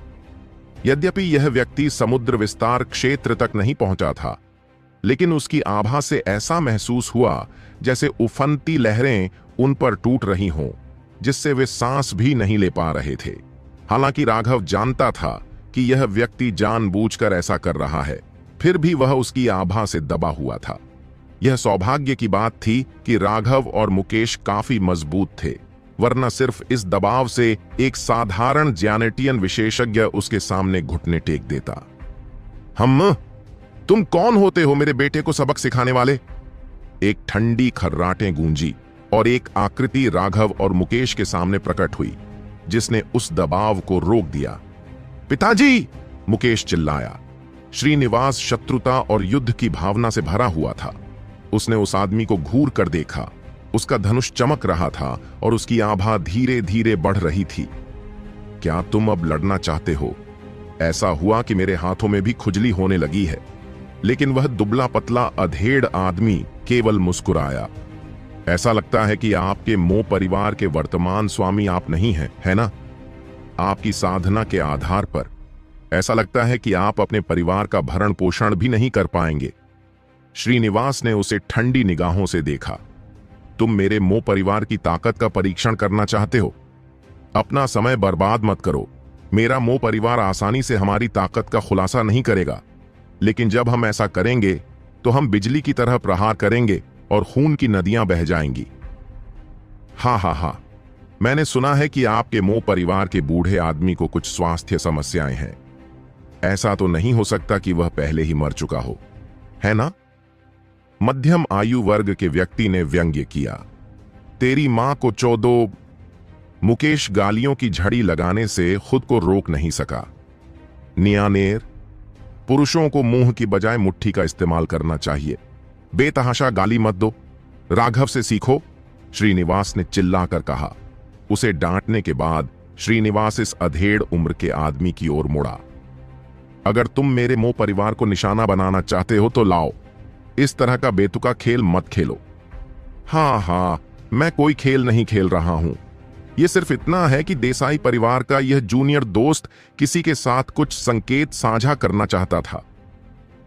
यद्यपि यह व्यक्ति समुद्र विस्तार क्षेत्र तक नहीं पहुंचा था, लेकिन उसकी आभा से ऐसा महसूस हुआ जैसे उफनती लहरें उन पर टूट रही हों, जिससे वे सांस भी नहीं ले पा रहे थे। हालांकि राघव जानता था कि यह व्यक्ति जानबूझकर ऐसा कर रहा है, फिर भी वह उसकी आभा से दबा हुआ था। यह सौभाग्य की बात थी कि राघव और मुकेश काफी मजबूत थे, वरना सिर्फ इस दबाव से एक साधारण ज्यानेटियन विशेषज्ञ उसके सामने घुटने टेक देता। तुम कौन होते हो मेरे बेटे को सबक सिखाने वाले? एक ठंडी खर्राटें गूंजी और एक आकृति राघव और मुकेश के सामने प्रकट हुई, जिसने उस दबाव को रोक दिया। पिताजी! मुकेश चिल्लाया। श्रीनिवास शत्रुता और युद्ध की भावना से भरा हुआ था। उसने उस आदमी को घूर कर देखा। उसका धनुष चमक रहा था और उसकी आभा धीरे धीरे बढ़ रही थी। क्या तुम अब लड़ना चाहते हो? ऐसा हुआ कि मेरे हाथों में भी खुजली होने लगी है। लेकिन वह दुबला पतला अधेड़ आदमी केवल मुस्कुराया। ऐसा लगता है कि आपके मोह परिवार के वर्तमान स्वामी आप नहीं हैं, है ना? आपकी साधना के आधार पर ऐसा लगता है कि आप अपने परिवार का भरण पोषण भी नहीं कर पाएंगे। श्रीनिवास ने उसे ठंडी निगाहों से देखा। तुम मेरे मोह परिवार की ताकत का परीक्षण करना चाहते हो? अपना समय बर्बाद मत करो। मेरा मोह परिवार आसानी से हमारी ताकत का खुलासा नहीं करेगा, लेकिन जब हम ऐसा करेंगे तो हम बिजली की तरह प्रहार करेंगे और खून की नदियां बह जाएंगी। हाँ, मैंने सुना है कि आपके मोह परिवार के बूढ़े आदमी को कुछ स्वास्थ्य समस्याएं हैं। ऐसा तो नहीं हो सकता कि वह पहले ही मर चुका हो, है ना? मध्यम आयु वर्ग के व्यक्ति ने व्यंग्य किया। तेरी मां को 14। मुकेश गालियों की झड़ी लगाने से खुद को रोक नहीं सका। नियानेर, पुरुषों को मुंह की बजाय मुट्ठी का इस्तेमाल करना चाहिए। बेतहाशा गाली मत दो, राघव से सीखो, श्रीनिवास ने चिल्लाकर कहा। उसे डांटने के बाद श्रीनिवास इस अधेड़ उम्र के आदमी की ओर मुड़ा। अगर तुम मेरे मोह परिवार को निशाना बनाना चाहते हो तो लाओ। इस तरह का बेतुका खेल मत खेलो। हाँ, मैं कोई खेल नहीं खेल रहा हूं। यह सिर्फ इतना है कि देसाई परिवार का यह जूनियर दोस्त किसी के साथ कुछ संकेत साझा करना चाहता था।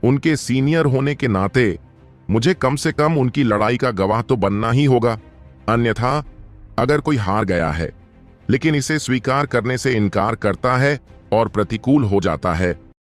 उनके सीनियर होने के नाते मुझे कम से कम उनकी लड़ाई का गवाह तो बनना ही होगा। अन्यथा अगर कोई हार गया है लेकिन इसे स्वीकार करने से इनकार करता है और प्रतिकूल हो जाता है